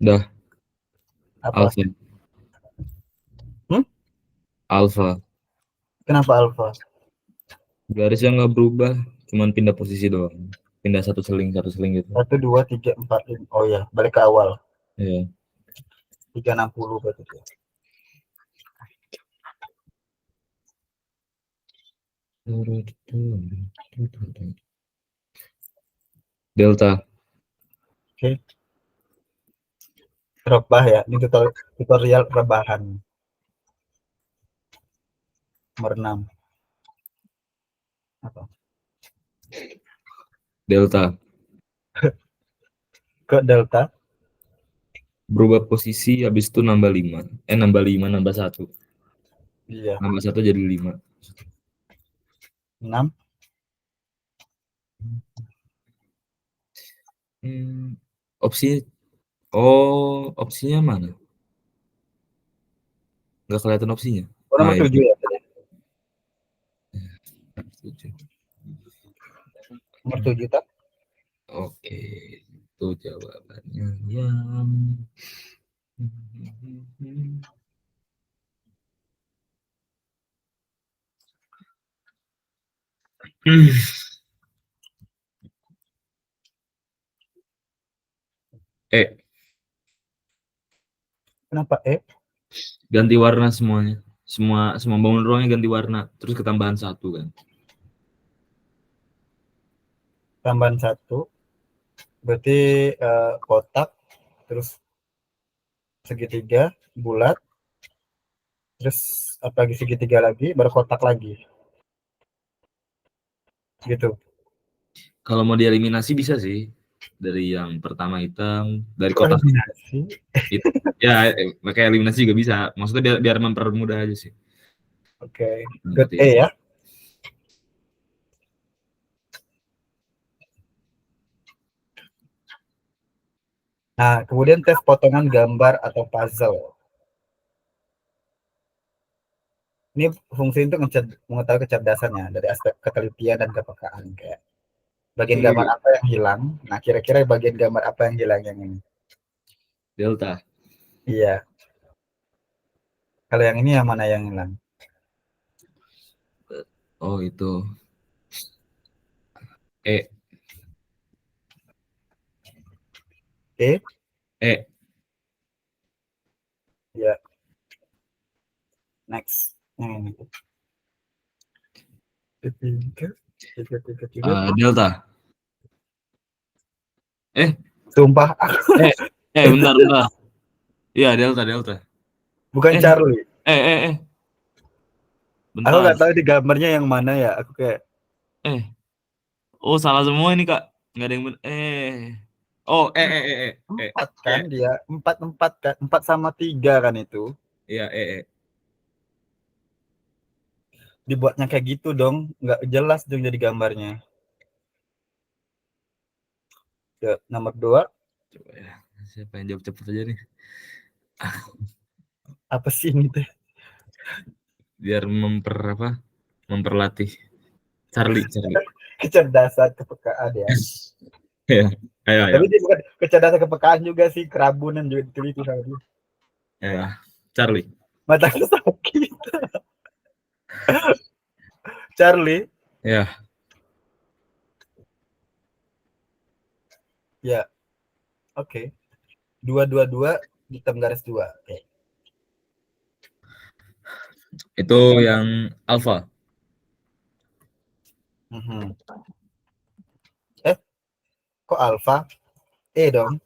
Udah. Apa? Alpha. Hmm? Alpha. Kenapa alfa? Garisnya nggak berubah, cuman pindah posisi doang. Pindah satu seling gitu. 1, 2, 3, 4, 5. Oh ya, balik ke awal. Iya. 360 berarti. Delta. Oke. Rebah ya. Ini tutorial rebahan. Nomor 6. Apa? Delta. Ke delta. Berubah posisi, habis itu nambah 5. Nambah 1. Iya. Nambah 1 jadi 5. 6. Opsi. Opsinya mana? Nggak kelihatan opsinya. Oh, nomor 7 ya. Nomor 7 tak? Oke, itu jawabannya yang Kenapa ganti warna semuanya. Semua bangun ruangnya ganti warna, terus ketambahan 1 kan. Tambahan 1. Berarti kotak, terus segitiga, bulat, terus apa lagi segitiga lagi, baru kotak lagi. Gitu. Kalau mau dieliminasi bisa sih. Dari yang pertama hitam, dari Kok kotak. eliminasi? Ya, pakai eliminasi juga bisa. Maksudnya biar mempermudah aja sih. Oke. Good Berarti ya. Nah, kemudian tes potongan gambar atau puzzle. Ini fungsi untuk mengetahui kecerdasannya dari aspek ketelitian dan kepekaan, kayak bagian gambar apa yang hilang. Nah, kira-kira bagian gambar apa yang hilang yang ini? Delta. Iya. Kalau yang ini yang mana yang hilang? Oh, itu. E. E. E. Ya. Next. Yang ini. Tiga. Delta. Sumpah, Bentar. Iya, Delta. bukan Charlie. Aku Bentar. nggak tahu di gambarnya yang mana ya. Aku kayak Oh, salah semua ini, Kak. Nggak ada yang Oh, empat kan dia, empat kan, 4 sama 3 kan itu. Iya, Dibuatnya kayak gitu dong, nggak jelas dong jadi gambarnya. Ya, nomor 2. Coba ya. Siapa yang jawab cepet aja nih? Apa sih ini teh? Biar memperlatih. Charlie. Kecerdasan kepekaan ya. Ya, ayo. Tapi dia bukan kecerdasan kepekaan juga sih, kerabunan juga diteliti sama dia. Ya, Charlie. Mataku sakit. Charlie. Ya. Ya. Oke. 2 hitam garis 2. Oke. Itu yang alpha. Kok alpha? E dong.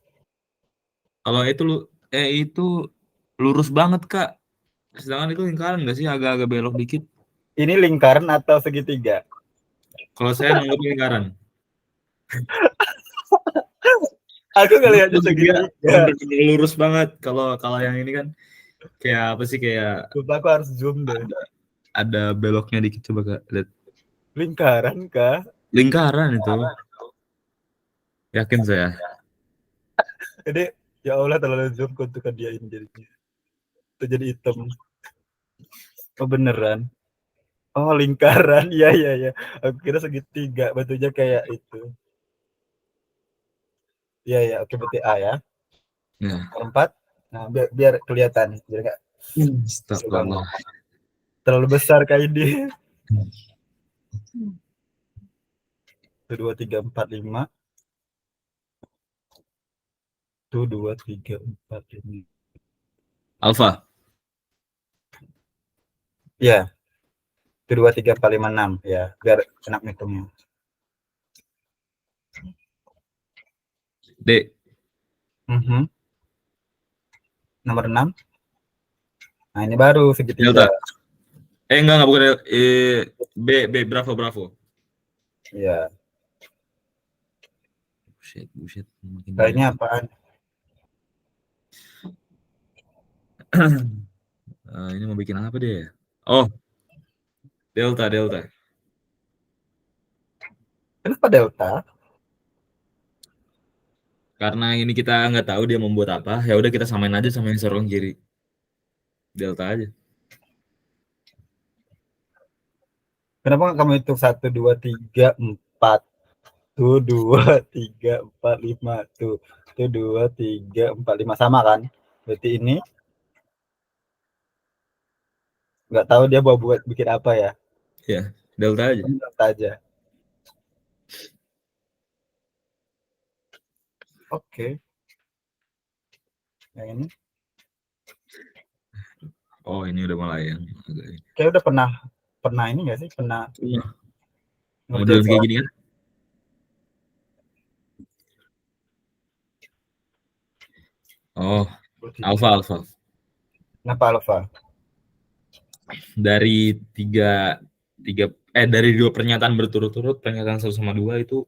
Kalau itu lurus banget, Kak. Sedangkan itu lingkaran nggak sih? Agak-agak belok dikit. Ini lingkaran atau segitiga? Kalau saya nanggap lingkaran. Aku ngelihatnya segitiga. Bener-bener lurus banget. Kalau yang ini kan kayak apa sih, kayak Coba aku harus zoom deh. Ada beloknya dikit, coba Kak lihat. Lingkaran kah? Lingkaran itu. Yakin saya. Jadi ya Allah terlalu zoom untuk dia ini jadinya. Itu jadi hitam. Oh beneran. Oh lingkaran. Iya. Aku kira segitiga, batunya kayak itu. Iya, oke, berarti A ya. Ya. 4. Nah, biar kelihatan, biar enggak terlalu besar kayak ini. 1 2 3 4 5. 1 2 3 4 5. Alpha. Iya. 1 2 3 4 5 6 ya, biar enak ngitungnya. D. Nomor 6. Nah, ini baru segitiga. Delta. Enggak bukan B, Bravo. Iya. Buset. Ini apaan? Ini mau bikin apa dia? Oh. Delta. Kenapa delta? Karena ini kita nggak tahu dia membuat apa, ya udah kita samain aja sama yang seorang kiri. Delta aja. Kenapa nggak kamu hitung 1 2 3 4? 1 2 3 4 5 tuh. 1 2 3 4 5 sama kan? Berarti ini nggak tahu dia buat bikin apa ya. Ya, delta aja. Oke. Yang ini. Oh, ini udah mulai yang agak ini. Kayak udah pernah ini nggak sih? Pernah model kayak gini kan? Oh, alpha. Kenapa alpha? Dari dari 2 pernyataan berturut-turut, pernyataan 1 sama 2 itu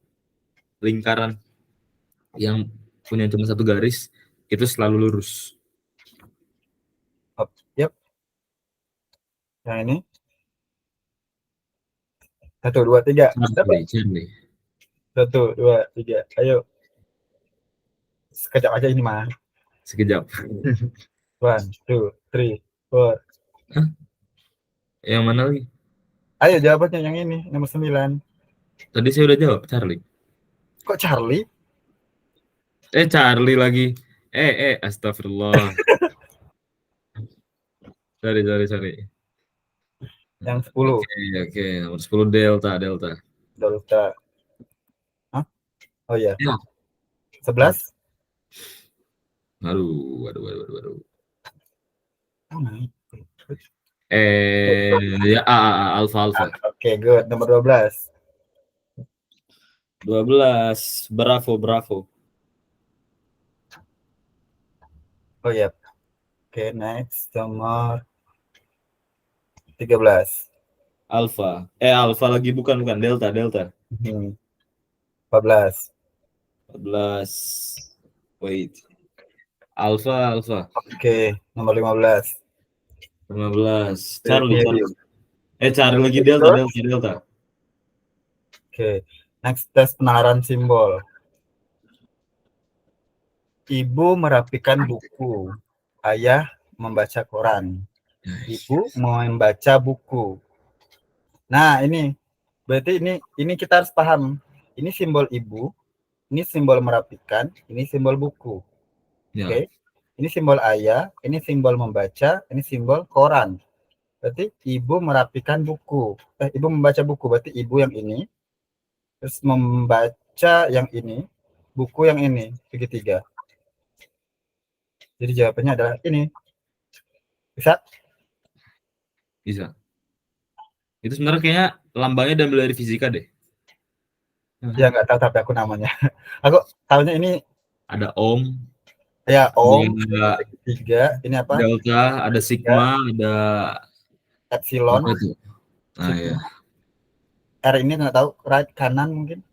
lingkaran yang punya cuma 1 garis itu selalu lurus. Yep. Yang ini 1 2 3. Charlie. 1 2 3. Ayo. Sekejap aja ini mah. Sekejap. 1 2 3 4. Hah? Yang mana lagi? Ayo jawabannya yang ini, nomor 9. Tadi saya udah jawab, Charlie. Kok Charlie? Charlie lagi. Astagfirullah. Sorry. Yang 10. Oke. Nomor 10 Delta. Delta. Hah? Oh iya. Ya. 11. Waduh. Oh, naik. Ya, Alfa. Oke, good. Nomor 12. 12. Bravo. Oh iya. Oke, next. Nomor 13. Alfa lagi bukan Delta. 14. 14. Wait. Alfa. Oke, nomor 15. 15. Oke, Charlie lagi Delta. Oke, next tes penalaran simbol. Ibu merapikan buku, ayah membaca koran. Ibu membaca buku. Nah, ini berarti ini kita harus paham. Ini simbol ibu, ini simbol merapikan, ini simbol buku. Ya. Oke. Ini simbol ayah, ini simbol membaca, ini simbol koran. Berarti ibu merapikan buku. Ibu membaca buku, berarti ibu yang ini. Terus membaca yang ini, buku yang ini, segitiga. Jadi jawabannya adalah ini. Bisa? Bisa. Itu sebenarnya kayaknya lambangnya diambil dari fisika deh. Ya nggak tahu tapi aku namanya. Aku tahunya ini Ada Ohm. ya Ohm, Ada segitiga. Ini apa? Delta, ada Sigma, ada Epsilon. apa tuh? Nah, ya. R ini nggak tahu, right kanan mungkin.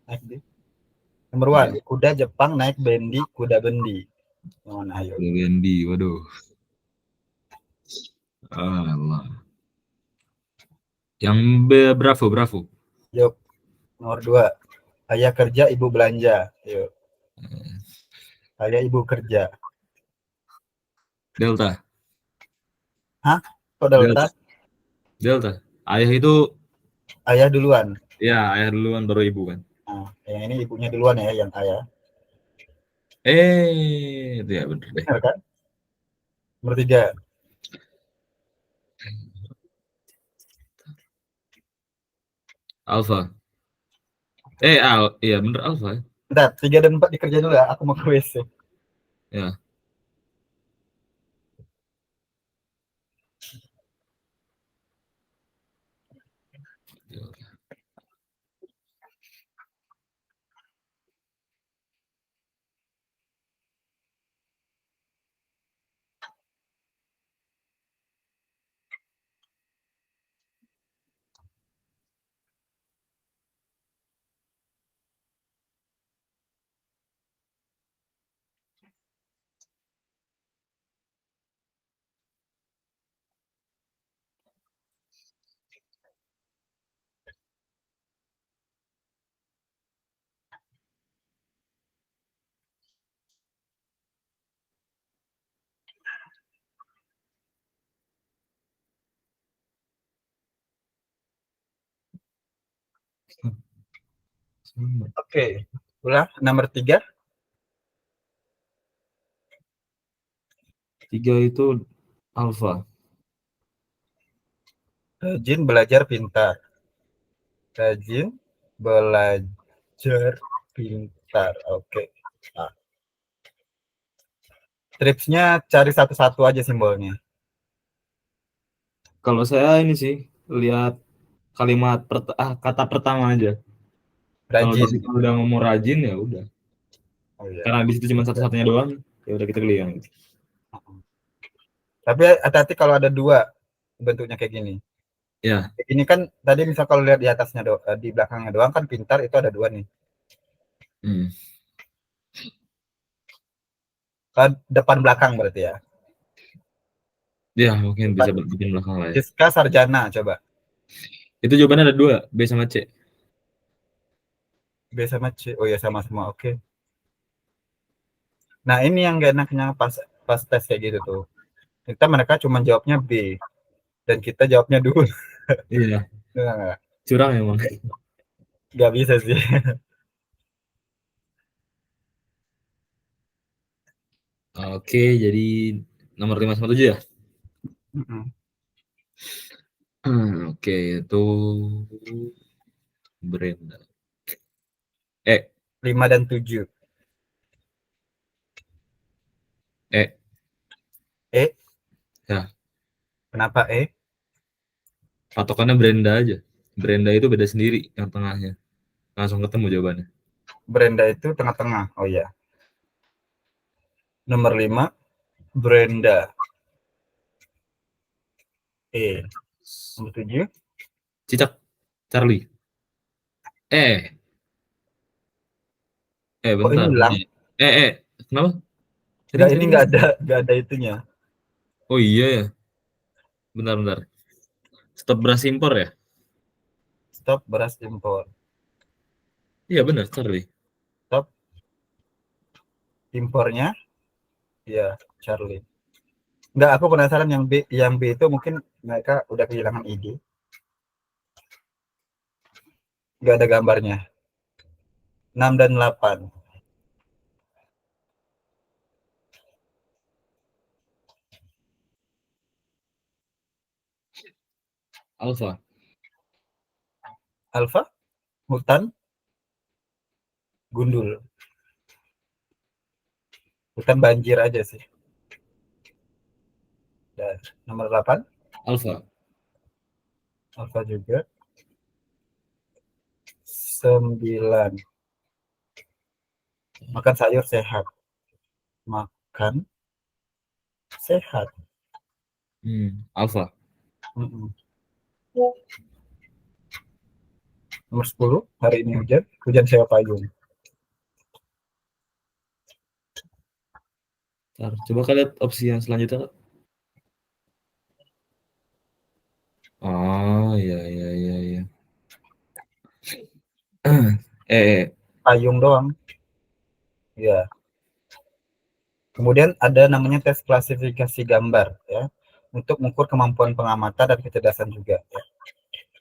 Naik di. Nomor 1, kuda Jepang naik bendi, kuda bendi. Mana ayo? Bendi, waduh. Allah. Yang Bravo. Yuk. Nomor 2, ayah kerja, ibu belanja. Yuk. Ayah ibu kerja. Delta. Hah? Kok Delta? Delta. Ayah itu Ayah duluan. ya, ayah duluan baru ibu kan. Nah, yang ini ibunya duluan ya, yang ayah. Itu ya bener deh. Benar kan? Nomor 3. Alpha. Iya bener Alpha. Bentar, 3 dan 4 dikerjain dulu ya. Aku mau ke WC. Ya. Oke. Ulah nomor 3. 3 itu Alpha. Rajin belajar pintar. Rajin belajar pintar. Oke. Nah. Tripsnya cari satu-satu aja simbolnya. Kalau saya ini sih lihat kalimat kata pertama aja. Kalau Rajin. tadi udah ngomong rajin ya udah. Oh, iya. Karena di situ cuma satu-satunya doang, ya udah kita pilih yang itu. Tapi hati-hati kalau ada 2 bentuknya kayak gini. Ya. Ini kan tadi misal kalau lihat di atasnya di belakangnya doang kan pintar itu ada 2 nih. Depan belakang berarti ya. Ya, mungkin bisa bikin belakang lah ya. Siska sarjana coba. Itu jawabannya ada 2, B sama C. B sama C. Oh ya sama semua. Oke. Nah, ini yang gak enaknya pas tes kayak gitu tuh. Mereka cuma jawabnya B. dan kita jawabnya dulu. Iya, Nah, curang emang. nggak bisa sih. Oke, jadi nomor 5 sama 7 ya? Oke, itu Brenda. 5 dan 7. Eh, E, ya, kenapa E? patokannya Brenda aja. Brenda itu beda sendiri yang tengahnya. Langsung ketemu jawabannya. Brenda itu tengah-tengah. Oh iya. Nomor 5, Brenda. E. Nomor 7, Cicak, Charlie. Eh, kok bentar. hilang? Kenapa? Tadi Nggak, tadi ini kan? nggak ada itunya. Oh iya ya. Bentar. Stop beras impor ya? Stop beras impor. Iya benar, Charlie. Stop impornya, ya Charlie. Nggak, aku penasaran yang B. Yang B itu mungkin mereka udah kehilangan ide. Nggak ada gambarnya. 6 dan 8. Alpha. Alfa, hutan, gundul. Hutan banjir aja sih. Dan nomor 8, Alpha. Alfa juga. 9, makan sayur sehat. Makan sehat. Alpha. Mm-mm. Nomor 10, hari ini hujan. Hujan sewa payung. Ntar, coba kalian lihat opsi yang selanjutnya. Kak. Oh, iya. Payung doang. Ya. Kemudian ada namanya tes klasifikasi gambar ya. Untuk mengukur kemampuan pengamatan dan kecerdasan juga ya.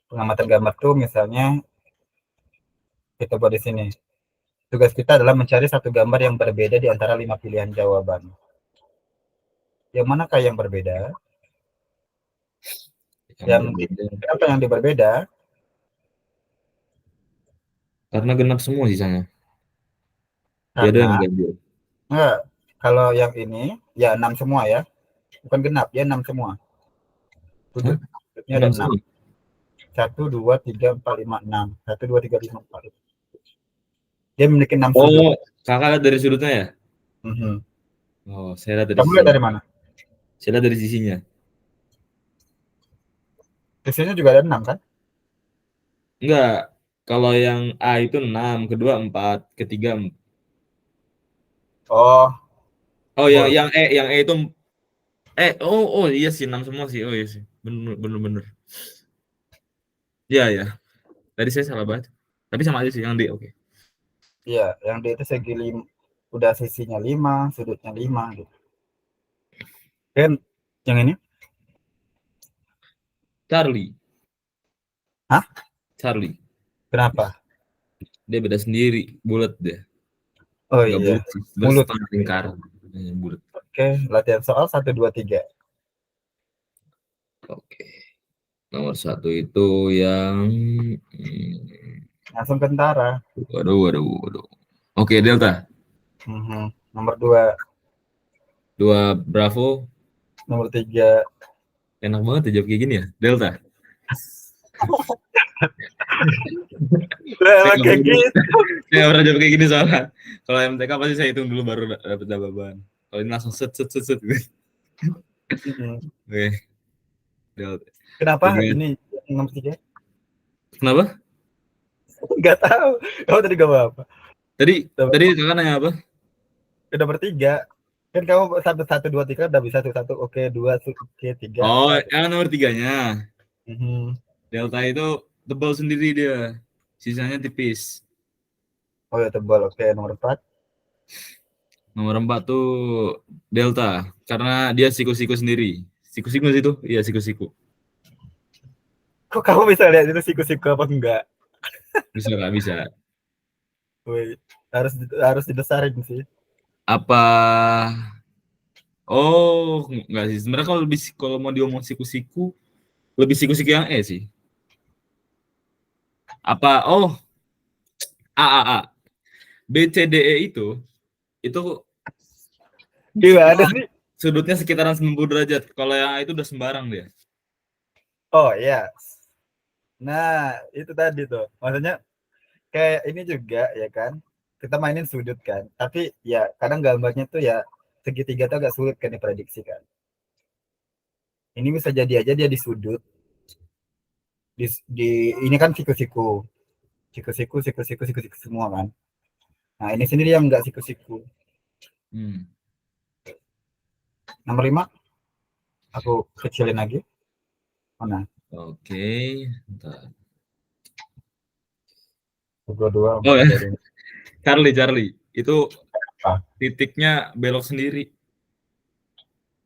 Pengamatan gambar tuh misalnya kita buat di sini. Tugas kita adalah mencari satu gambar yang berbeda di antara 5 pilihan jawaban. Yang manakah yang berbeda? Yang berbeda. Kenapa yang berbeda? Karena genap semua sisanya. Beda Karena yang ganjil. enggak, kalau yang ini ya 6 semua ya. Bukan genap, ya 6 semua. Hah? Sudutnya ada 6 6. semua? 1, 2, 3, 4, 5, 6. 1, 2, 3, 5, 4. Dia memiliki 6 sudut. Oh, kakak lihat dari sudutnya ya? Mhm. Oh, saya lihat dari Kamu lihat sisinya. dari mana? Saya lihat dari sisinya. Sisinya juga ada 6 kan? Enggak. Kalau yang A itu 6, kedua 4, ketiga 4. Oh, Oh, yang boleh. yang E itu iya sih 6 semua sih. Oh iya sih. Bener. Iya. Tadi saya salah baca. Tapi sama aja sih yang D, oke. Iya, yang D itu segi udah sisinya 5, sudutnya 5 gitu. Kan yang ini? Charlie. Hah? Charlie. Kenapa? Dia beda sendiri, bulat deh. Oh Enggak iya, bulat sih, mulut. setengah lingkaran. Bulat. Oke, latihan soal 1, 2, 3. Oke. Nomor 1 itu yang Langsung kentara. waduh. Oke, Delta. Nomor 2, 2 Bravo. nomor 3. Enak banget ya jawab kayak gini ya. Delta. Saya Lah nggak kayak pernah, gitu. saya nggak pernah jawab kayak gini soalnya. Kalau MTK pasti saya hitung dulu baru dapet jawaban. Kalau ini langsung set. Oke, Delta. Kenapa Tiga. ini nomor 3? Kenapa? Enggak tahu. Kamu tadi gak apa? Tadi tadi kakak nanya apa? Nomor 3. Kan kamu 1, 1, 2, 3 udah bisa satu. Oke, 2, oke, 3 Oh, apa? yang nomor 3-nya. Mhm. Delta itu tebal sendiri dia. Sisanya tipis. Oh ya, tebal. Oke, nomor 4. Nomor 4 tuh Delta karena dia siku-siku sendiri. Siku-siku sih itu? Iya, siku-siku. Kok kamu bisa lihat itu siku-siku apa enggak? Bisa nggak bisa? Woi, harus dibesarin sih. Apa? Oh, nggak sih. Sebenarnya kalau mau diomong siku-siku, lebih siku-siku yang E sih. Apa? Oh, A. B C D E itu Gimana sih? sudutnya sekitaran 90 derajat. Kalau yang A itu udah sembarang dia. Oh ya. Nah, itu tadi tuh. Maksudnya kayak ini juga ya kan. Kita mainin sudut kan. Tapi ya kadang gambarnya tuh ya segitiga tuh agak sulit kan diprediksi kan. Ini bisa jadi aja dia di sudut. Ini kan siku-siku. Siku-siku, siku-siku, siku-siku semua kan. Nah, ini sendiri yang enggak siku-siku. Hmm. Nomor 5 aku kecilin lagi. Mana? Oke. Bentar. Dua Oh ya, dari Charlie. Itu apa? titiknya belok sendiri.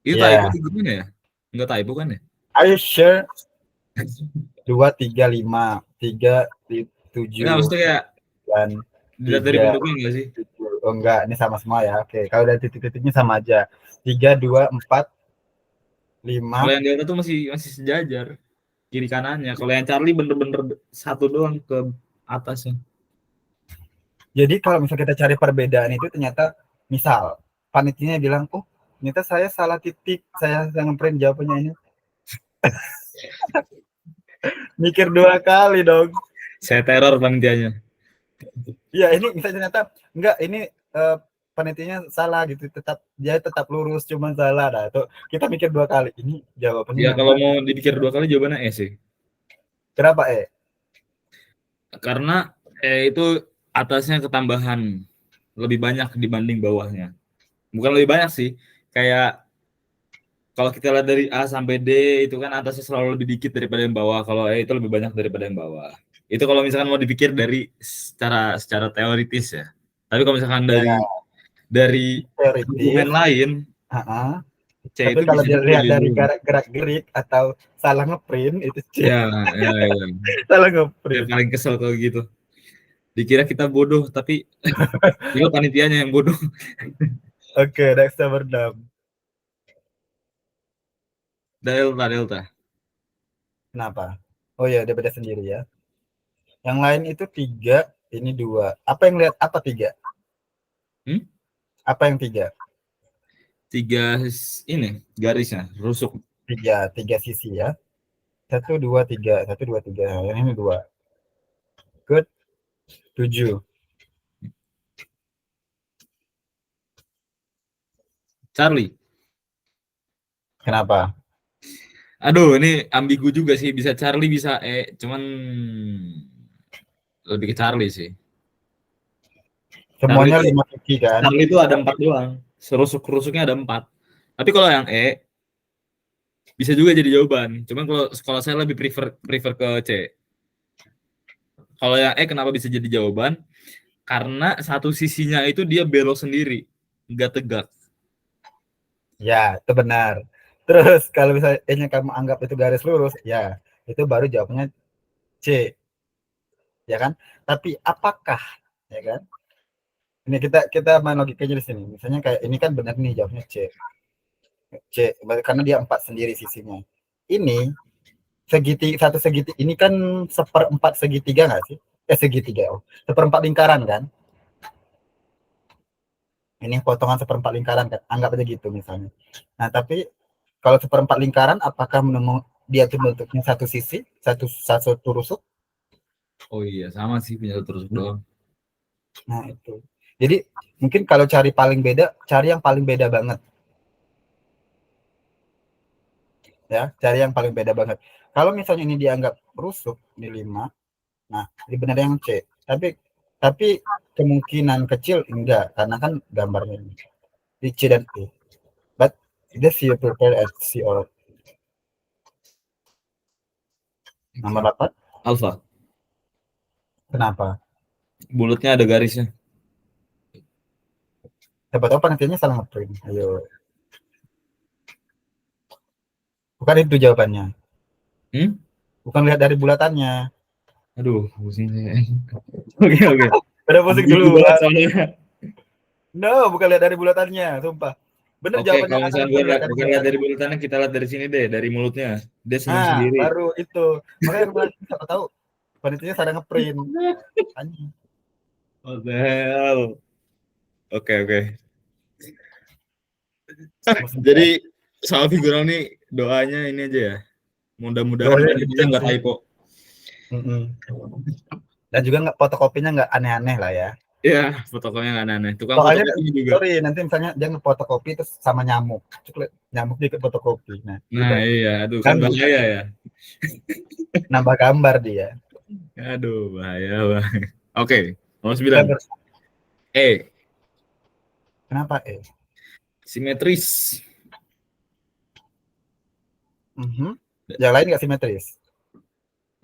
Itu typo Ya, atau gimana ya? Enggak typo kan ya? are you sure? 2, 3, 5, 3, Enggak, 7, maksudnya kayak dan dilihat dari 3, bentuknya enggak sih? 7. Oh enggak, ini sama semua ya. Oke, kalau dari titik-titiknya sama aja. 3, 2, 4, Kalau 5. yang di atas tuh masih sejajar kiri kanannya. Kalau yang Charlie bener-bener satu doang ke atasnya. Jadi kalau misalnya kita cari perbedaan itu ternyata misal panitianya bilang, "Oh, ternyata saya salah titik. Saya yang print jawabannya ini." Mikir 2 kali dong. Saya teror panitianya. Iya, ini misalnya ternyata enggak ini panitianya salah gitu, tetap lurus cuman salah. Nah, itu kita mikir 2 kali. Ini jawabannya Ya yang kalau mana? mau dipikir 2 kali jawabannya E sih. Kenapa Karena E itu atasnya ketambahan lebih banyak dibanding bawahnya. Bukan lebih banyak sih, kayak kalau kita lihat dari A sampai D itu kan atasnya selalu lebih dikit daripada yang bawah. Kalau E itu lebih banyak daripada yang bawah. Itu kalau misalkan mau dipikir dari secara teoritis ya. Tapi kalau misalkan Ya, dari teoritis. argumen lain, Heeh. C Tapi itu kalau bisa juga dilihat dari dilindungi. gerak-gerik atau salah ngeprint itu C. Ya, ya. Salah Yang ngeprint. paling kesel kalau gitu. Dikira kita bodoh, tapi ya panitianya yang bodoh. Oke, next number 6. Delta. Kenapa? Oh ya, dia beda sendiri ya. Yang lain itu 3, ini 2. Apa yang lihat apa 3? Hmm? Apa yang 3? 3 ini garisnya rusuk. 3 sisi ya. 1, 2, 3, 1, 2, 3. Yang ini 2. Good. 7. Charlie. Kenapa? Aduh, ini ambigu juga sih. Bisa Charlie, bisa E. Cuman lebih ke Charlie sih. Charlie Semuanya itu, 5 sisi kan? Charlie itu ada 4 doang. Serusuk-rusuknya ada 4. Tapi kalau yang E, bisa juga jadi jawaban. Cuman kalau saya lebih prefer ke C. Kalau yang E kenapa bisa jadi jawaban? Karena satu sisinya itu dia belok sendiri. Nggak tegak. Ya, itu benar. Terus kalau misalnya kamu anggap itu garis lurus, ya itu baru jawabannya C, ya kan? Tapi apakah, ya kan? Ini kita main logikanya di sini. Misalnya kayak ini kan benar nih jawabnya C, karena dia 4 sendiri sisinya. Ini satu segitiga ini kan seperempat segitiga nggak sih? Segitiga, oh, seperempat lingkaran kan? Ini potongan seperempat lingkaran kan? Anggap aja gitu misalnya. Nah, tapi kalau seperempat lingkaran, apakah menemu dia itu bentuknya satu sisi, satu rusuk? Oh iya, sama sih punya terus doang. Nah, itu. Jadi mungkin kalau cari paling beda, cari yang paling beda banget. Ya, cari yang paling beda banget. Kalau misalnya ini dianggap rusuk di 5, nah ini benar yang C. Tapi kemungkinan kecil enggak, karena kan gambarnya ini. Di C dan E. But this you prepare at C or nomor 8. Alpha. Kenapa? Bulatnya ada garisnya. Siapa tahu penelitiannya salah ngeprint. Ayo. Bukan itu jawabannya. Hmm? Bukan lihat dari bulatannya. Aduh, pusing saya. Oke, oke. Udah pusing Ambigu dulu. banget soalnya. No, bukan lihat dari bulatannya, sumpah. Bener Oke, jawabannya kalau A misalnya itu lihat dari bukan lihat dari bulatannya. bulatannya, kita lihat dari sini deh, dari mulutnya. Dia senyum Nah, sendiri. baru itu. Makanya aku bilang, siapa tahu panitianya sadar ngeprint. Anjing. What the hell? Oke, oke. Jadi soal figuran nih doanya ini aja ya. Mudah-mudahan Doanya panitianya dikit nggak sih. typo. Dan juga nggak fotokopinya nggak aneh-aneh lah ya. Iya, fotokopinya nggak aneh. Tukang Soalnya fotokopinya juga. sorry nanti misalnya dia ngefotokopi terus sama nyamuk, nyamuk di fotokopi. Nah, Nah, udah iya, aduh kan kan bahaya ya. nambah gambar dia. Aduh, bahaya, bahaya. Oke, nomor 9. Gambar. E, Kenapa simetris. Yang lain nggak simetris.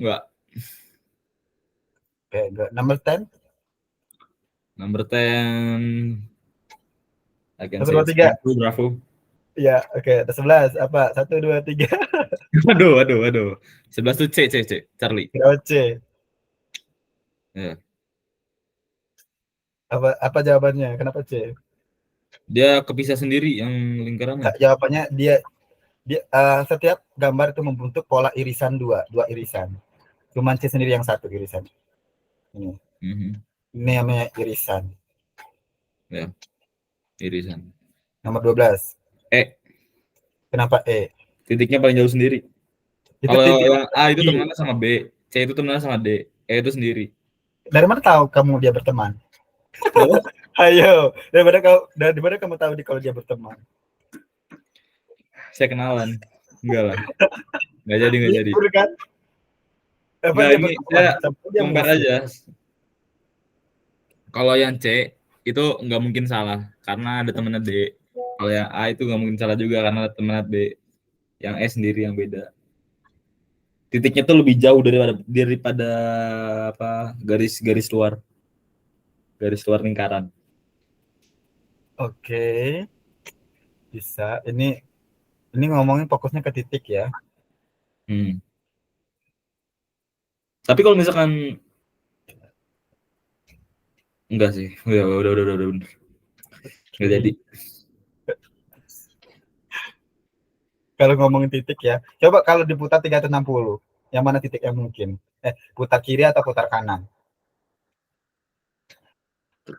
Enggak. Oke, okay, number 10. Number 10. I can Satu say dua it's tiga. bravo. Ya, oke. Okay. 11 apa? 1 2 3. Waduh. 11 tuh C, Charlie. Kira C. Ya. Apa jawabannya? Kenapa C? Dia kepisah sendiri yang lingkarannya. Jawabannya dia setiap gambar itu membentuk pola irisan dua irisan. Cuman C sendiri yang satu irisan. Ini. Ini namanya irisan. Ya, irisan. Nomor 12. E. Kenapa E? Titiknya paling jauh sendiri. Itu Kalau titik yang A itu temannya sama B, C itu temannya sama D, E itu sendiri. Dari mana tahu kamu dia berteman? Ayo, daripada kamu tahu kalau dia berteman. Saya kenalan. Enggak lah. Enggak jadi. Kan? Apa Nah, ini saya compare aja. Kalau yang C itu nggak mungkin salah karena ada temennya D. Kalau yang A itu nggak mungkin salah juga karena ada temennya B. Yang E sendiri yang beda. Titiknya tuh lebih jauh daripada apa garis luar lingkaran. Oke. Bisa. Ini ngomongin fokusnya ke titik ya. Tapi kalau misalkan enggak sih. Udah. Enggak jadi. Kalau ngomongin titik ya, coba kalau diputar 360, yang mana titik yang mungkin? Putar kiri atau putar kanan?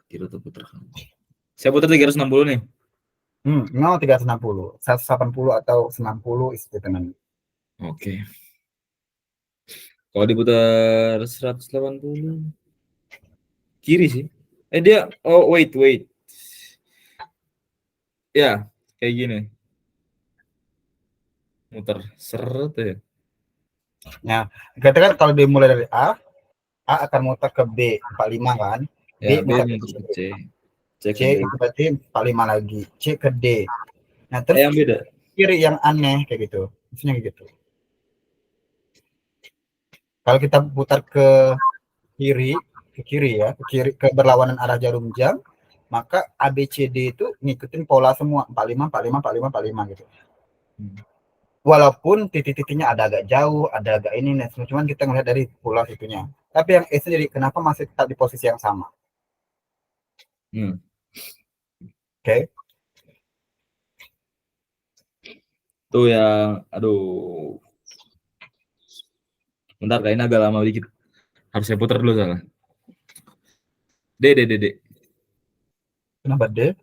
Kiri atau putar kanan? Saya putar 360 nih. No, 360. 180 atau 90 is tenang. Oke. Kalau diputar 180 kiri sih. Dia wait. Ya, kayak gini. Muter seret ya. Nah, kita kan kalau dimulai dari A akan muter ke B 45 kan? Ya, B muter ke C. C itu berarti 45 lagi. C ke D. Nah, terus yang beda. Kiri yang aneh kayak gitu. Maksudnya gitu. Kalau kita putar ke kiri ya, ke berlawanan arah jarum jam, maka ABCD itu ngikutin pola semua 45 gitu. Walaupun titik-titiknya ada agak jauh, ada agak ini, cuman kita ngelihat dari pola itunya. Tapi yang E sendiri kenapa masih tetap di posisi yang sama? Oke. Tuh yang aduh. Bentar, kayaknya agak lama dikit. Harus saya putar dulu soalnya. D. Kenapa D?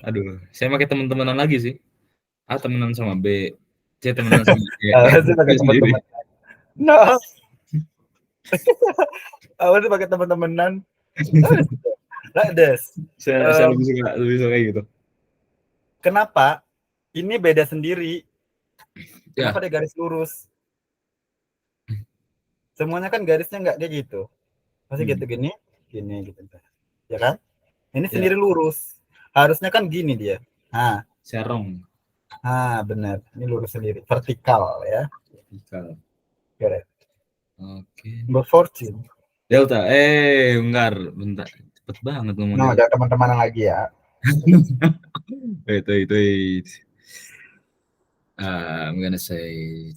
Aduh, saya pakai teman-temanan lagi sih. A temenan sama B, C temenan sama E. Saya pakai teman-teman. No. Awalnya pakai teman-temanan. Like this. Saya lebih suka kayak gitu. Kenapa? Ini beda sendiri. Ya. Kenapa dia garis lurus? Semuanya kan garisnya nggak kayak gitu. Masih gitu gini gitu. Ya kan? Ini sendiri lurus. Harusnya kan gini dia. Nah, serong. Benar. Ini lurus sendiri, vertikal ya. Vertikal. Correct. Oke. Number 14. Delta. Bentar. Cepet banget ngomongnya. No, jangan teman-teman lagi ya. Wait. I'm gonna say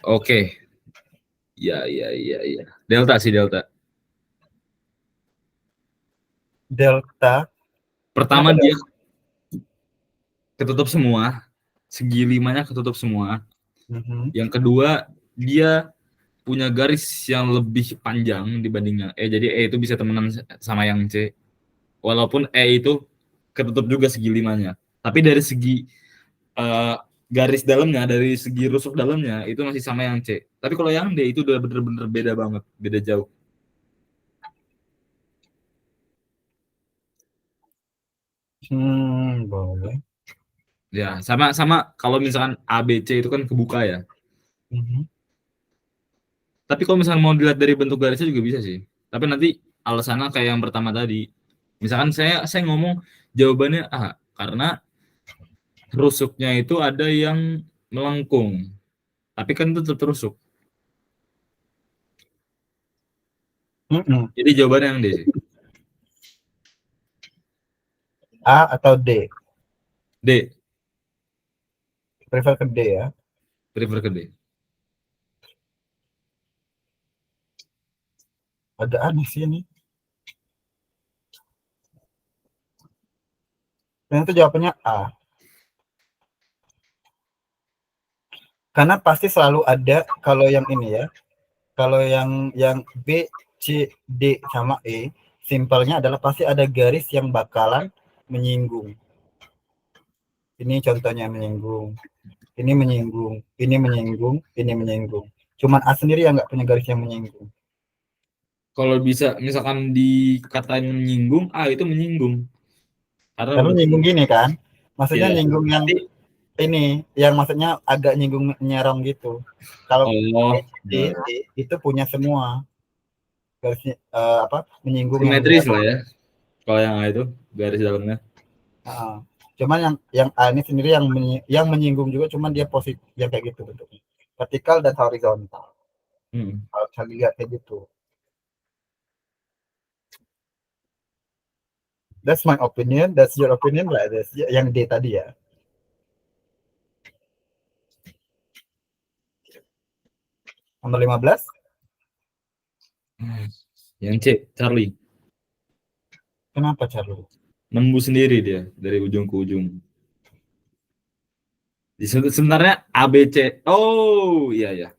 Oke. Ya. Delta sih, delta. Delta. Pertama Kenapa dia delta? ketutup semua, segi limanya ketutup semua. Mhm. Yang kedua, dia punya garis yang lebih panjang dibandingnya E. Jadi E itu bisa temenan sama yang C. Walaupun E itu ketutup juga segi limanya. Tapi dari segi eh, garis dalamnya, dari segi rusuk dalamnya itu masih sama yang C. Tapi kalau yang D itu udah bener-bener beda banget, beda jauh. Boleh. Ya, sama kalau misalkan A B C itu kan kebuka ya. Mhm. Tapi kalau misalkan mau dilihat dari bentuk garisnya juga bisa sih. Tapi nanti alasannya kayak yang pertama tadi. Misalkan saya ngomong jawabannya A karena rusuknya itu ada yang melengkung. Tapi kan itu tetap rusuk. Mhm. Jadi jawabannya yang D sih. A atau D? D, Prefer ke D ya. prefer ke D. Agak aneh sih ini. Dan itu jawabannya A. Karena pasti selalu ada kalau yang ini ya. Kalau yang B, C, D sama E, simpelnya adalah pasti ada garis yang bakalan menyinggung. Ini contohnya menyinggung. Ini menyinggung, ini menyinggung, ini menyinggung. Cuman A sendiri yang nggak punya garis yang menyinggung. Kalau bisa misalkan dikatain menyinggung, A itu menyinggung. Karena Karena udah menyinggung gini kan, maksudnya ya. nyinggung yang Nanti ini, yang maksudnya agak nyinggung nyerong gitu. Kalau B, oh, C, D, E itu punya semua garisnya apa menyinggung yang simetris lah nyerong. ya. Kalau yang A itu garis dalamnya. Nah, cuman yang A ini sendiri yang menyinggung juga, cuman dia positif yang kayak gitu bentuknya. Vertikal dan horizontal. Hmm. Kalau bisa lihat kayak gitu. That's my opinion, that's your opinion lah. That's yang D tadi ya. Nomor 15. Yang C, Charlie. Kenapa Charlie? Nembus sendiri dia dari ujung ke ujung. Sebenarnya A B C. Oh, iya ya.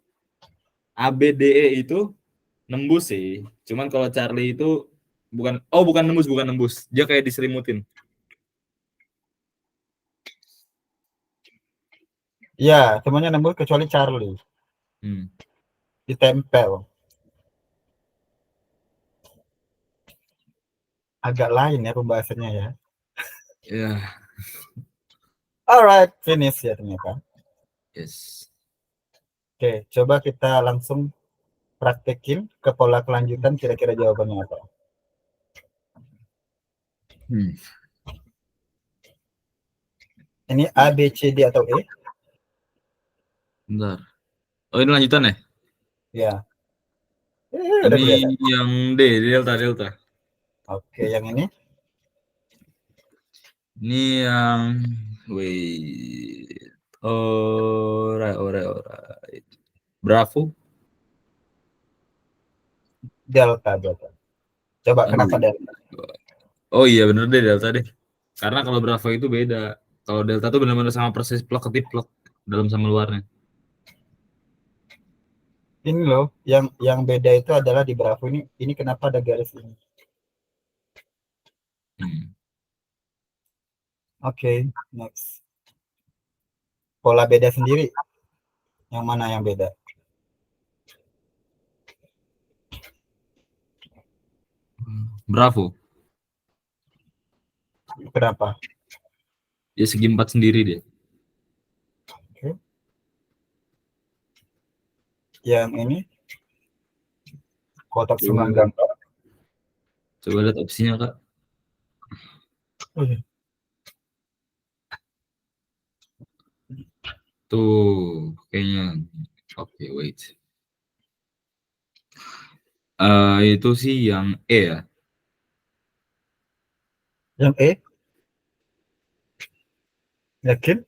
A B D E itu nembus sih. Cuman kalau Charlie itu bukan nembus, bukan nembus. Dia kayak diselimutin. Ya, semuanya nembus kecuali Charlie. Hmm. Ditempel. Agak lain ya pembahasannya ya. Ya, Alright, finish ya ternyata. yes. Oke, coba kita langsung praktekin ke pola kelanjutan kira-kira jawabannya apa. Hmm. Ini A, B, C, D atau E? Bentar. Oh, ini lanjutan ya? Ya, udah Ini kelihatan. yang D, delta. Oke, yang ini Ini yang wait. Alright. Bravo. delta, delta. Coba Aduh. kenapa delta? Oh iya bener deh delta deh. Karena kalau Bravo itu beda. Kalau delta tuh benar-benar sama persis plek ketiplek dalam sama luarnya. Ini loh, yang beda itu adalah di Bravo ini kenapa ada garis ini? Hmm. Oke, next. Pola beda sendiri. Yang mana yang beda? Bravo. Kenapa? Ya segi 4 sendiri deh. Oke. Yang ini kotak 9 Coba, gambar. coba lihat opsinya Kak. Oh, iya. Tuh kayaknya. Oke, wait. Itu sih yang E ya. Yang E, yakin?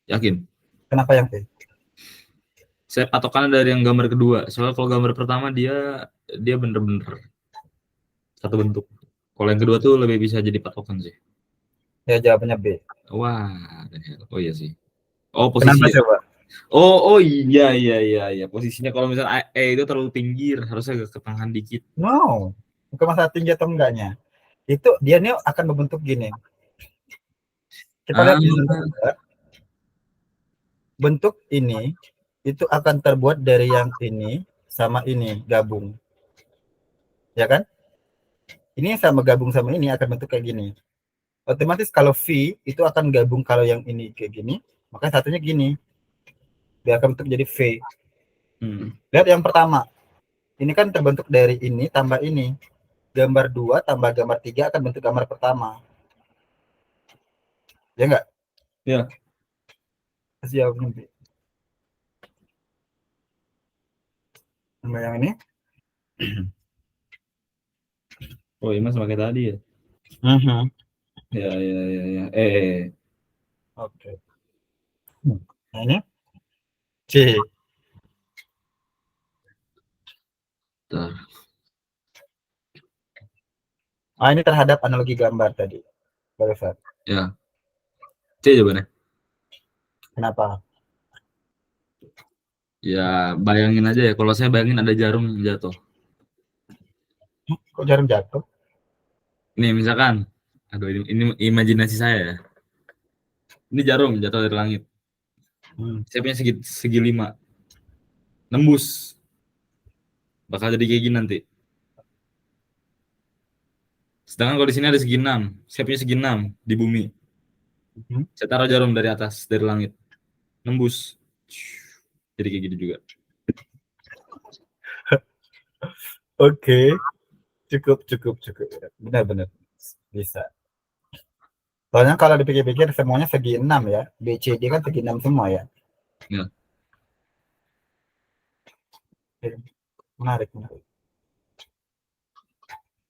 Yakin. Kenapa yang E? Saya patokannya dari yang gambar kedua. Soalnya kalau gambar pertama dia bener-bener satu bentuk. Kalau yang kedua tuh lebih bisa jadi patokan sih. Ya jawabannya B. Wah, oh iya sih. Oh Kenapa posisi ya. coba? Oh iya. Posisinya kalau misalnya itu terlalu pinggir, harusnya agak ke tengah dikit. No, bukan masalah tinggi atau enggaknya. Itu dia nih akan membentuk gini. Kita Ah, lihat di nomor 2. Bentuk ini itu akan terbuat dari yang ini sama ini gabung. Ya kan? Ini sama gabung sama ini akan bentuk kayak gini. Otomatis kalau V itu akan gabung kalau yang ini kayak gini, maka satunya gini. Dia akan bentuk jadi V. Lihat yang pertama. Ini kan terbentuk dari ini tambah ini. Gambar 2 tambah gambar 3 akan bentuk gambar pertama. Ya enggak? ya. Siap nanti. Tambah yang ini. Oh iya mas pakai tadi ya. Ya. Oke. Nah ini C. Bentar. Ini terhadap analogi gambar tadi. Barusan. Ya. C jawabannya. Kenapa? Ya bayangin aja ya. Kalau saya bayangin ada jarum jatuh. Kok jarum jatuh? Nih misalkan, aduh ini imajinasi saya ya. Ini jarum jatuh dari langit. Saya punya segi 5. Nembus. Bakal jadi kayak gini nanti. Sedangkan kalau di sini ada segi 6. Saya punya segi 6 di bumi. Saya taruh jarum dari atas, dari langit. Nembus. Jadi kayak gitu juga. Oke. Cukup. Benar. Bisa. Soalnya kalau dipikir-pikir semuanya segi 6 ya. B, C, D kan segi 6 semua ya. Ya. Menarik.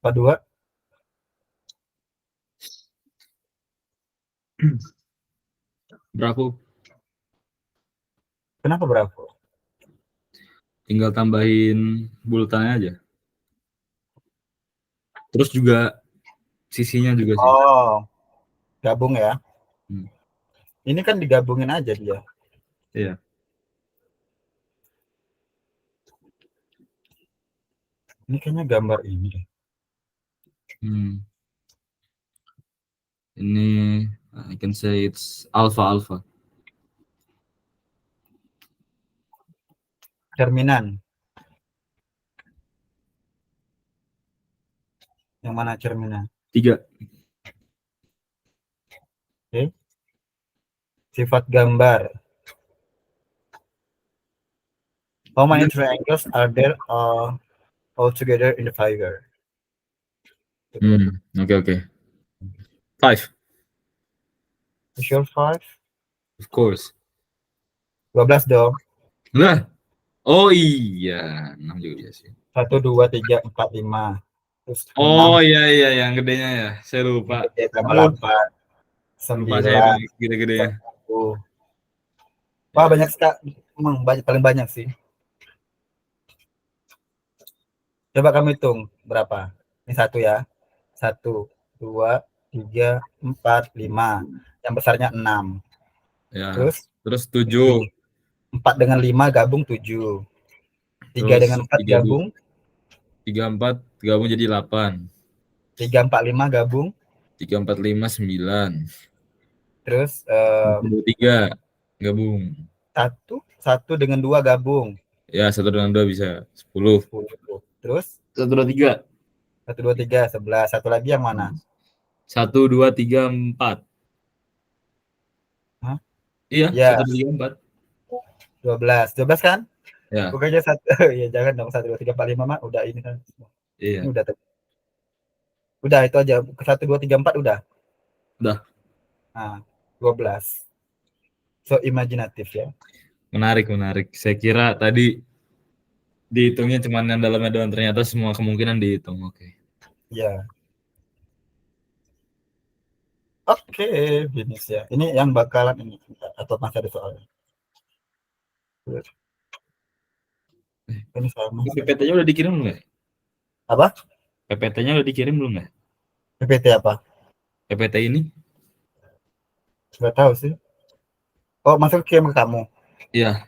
Apa 2? Bravo. Kenapa Bravo? Tinggal tambahin bultannya aja. Terus juga sisinya juga sih. Oh, gabung ya. Hmm. Ini kan digabungin aja dia. Iya. Ini kayaknya gambar ini deh. Ini I can say it's alpha. Cerminan. Yang mana cerminan? 3. Oke. Sifat gambar. How many triangles are there all together in the figure? Oke. 5. You sure 5? Of course. 12 dong. Nah. Oh iya, 6 juga sih. 1, 2, 3, 4, 5. Terus 6. Oh iya yang gedenya ya. Saya lupa. Gede tambah 8. Lupa saya itu 9. gede-gedenya. 10. Wah, banyak sekali. Emang paling banyak sih. Coba kamu hitung berapa? Ini 1 ya. 1, 2, 3, 4, 5. Yang besarnya 6. Ya. Terus 7. 7. 4 dengan 5 gabung 7. 3 Terus dengan 4 gabung 3 4 gabung jadi 8. 3, 4, 5 gabung 3 4 5 9. terus 1 2 3 gabung. 1 dengan 2 gabung. Ya, 1 dengan 2 bisa 10. 10. Terus 1 2 3. 1, 2, 3, 11. Satu lagi yang mana? 1 2 3 4. Hah? Iya, Ya, 1 2 3 4. 12. 12 kan? Ya. Pokoknya 1 ya jangan dong 1 2 3 4 5 mah udah ini kan. Iya. Ini udah. Udah itu aja. 1 2 3 4 udah. Udah. Nah, 12. So imajinatif ya. Menarik. Saya kira tadi dihitungnya cuma yang dalamnya doang, ternyata semua kemungkinan dihitung. Oke. Ya. Oke, finish ya. Ini yang bakalan ini atau masih ada soalnya. Ini sama. PPT-nya udah dikirim belum ya? Apa? PPT-nya udah dikirim belum ya? PPT apa? PPT ini? Nggak tahu sih. Oh, masuk kirim ke kamu? Iya.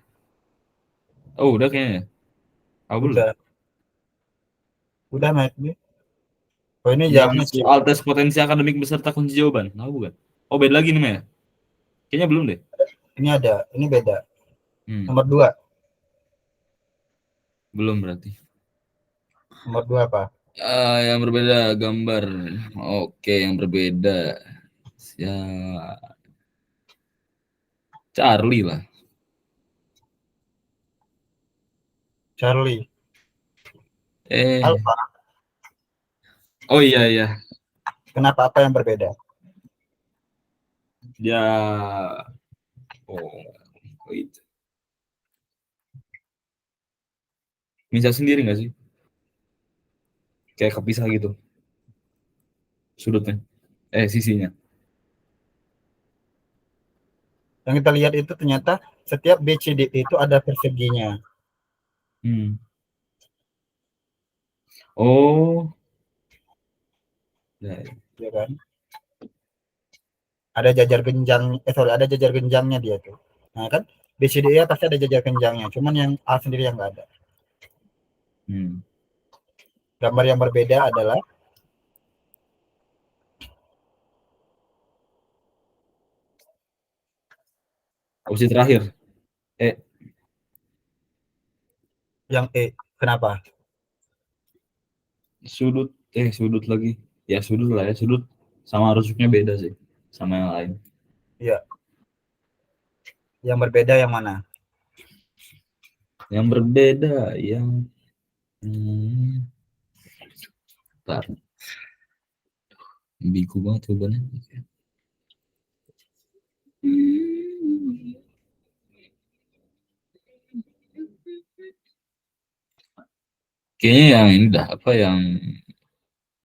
Oh, udah kayaknya. Oh, belum. Udah. Udah naik nih. Oh, ini Yang jawabnya C. soal tes potensi akademik beserta kunci jawaban. Tahu bukan? Oh, beda lagi nih, ya? Kayaknya belum deh. Ini ada, ini beda. Hmm, Nomor 2. belum berarti. Nomor 2 apa? Yang berbeda gambar. Oke, yang berbeda. Ya, Charlie lah. Charlie. Eh, Alpha. oh iya iya. Kenapa, apa yang berbeda? Dia itu. Bisa sendiri nggak sih? Kayak kepisah gitu sudutnya. Sisinya. Yang kita lihat itu ternyata setiap BCD itu ada perseginya. Hmm. Oh, ya, Ya kan? Ada jajar genjang, ada jajar genjangnya dia tuh. Nah kan, BCD ya pasti ada jajar genjangnya. Cuman yang A sendiri yang nggak ada. hmm. Gambar yang berbeda adalah Opsi terakhir. Eh, yang E. Kenapa? sudut lagi. Ya sudut lah ya, sudut sama rusuknya beda sih sama yang lain. Iya. Yang berbeda yang mana? Yang berbeda yang hmm, bentar. Biku banget jawabannya. Kayaknya yang ini dah apa yang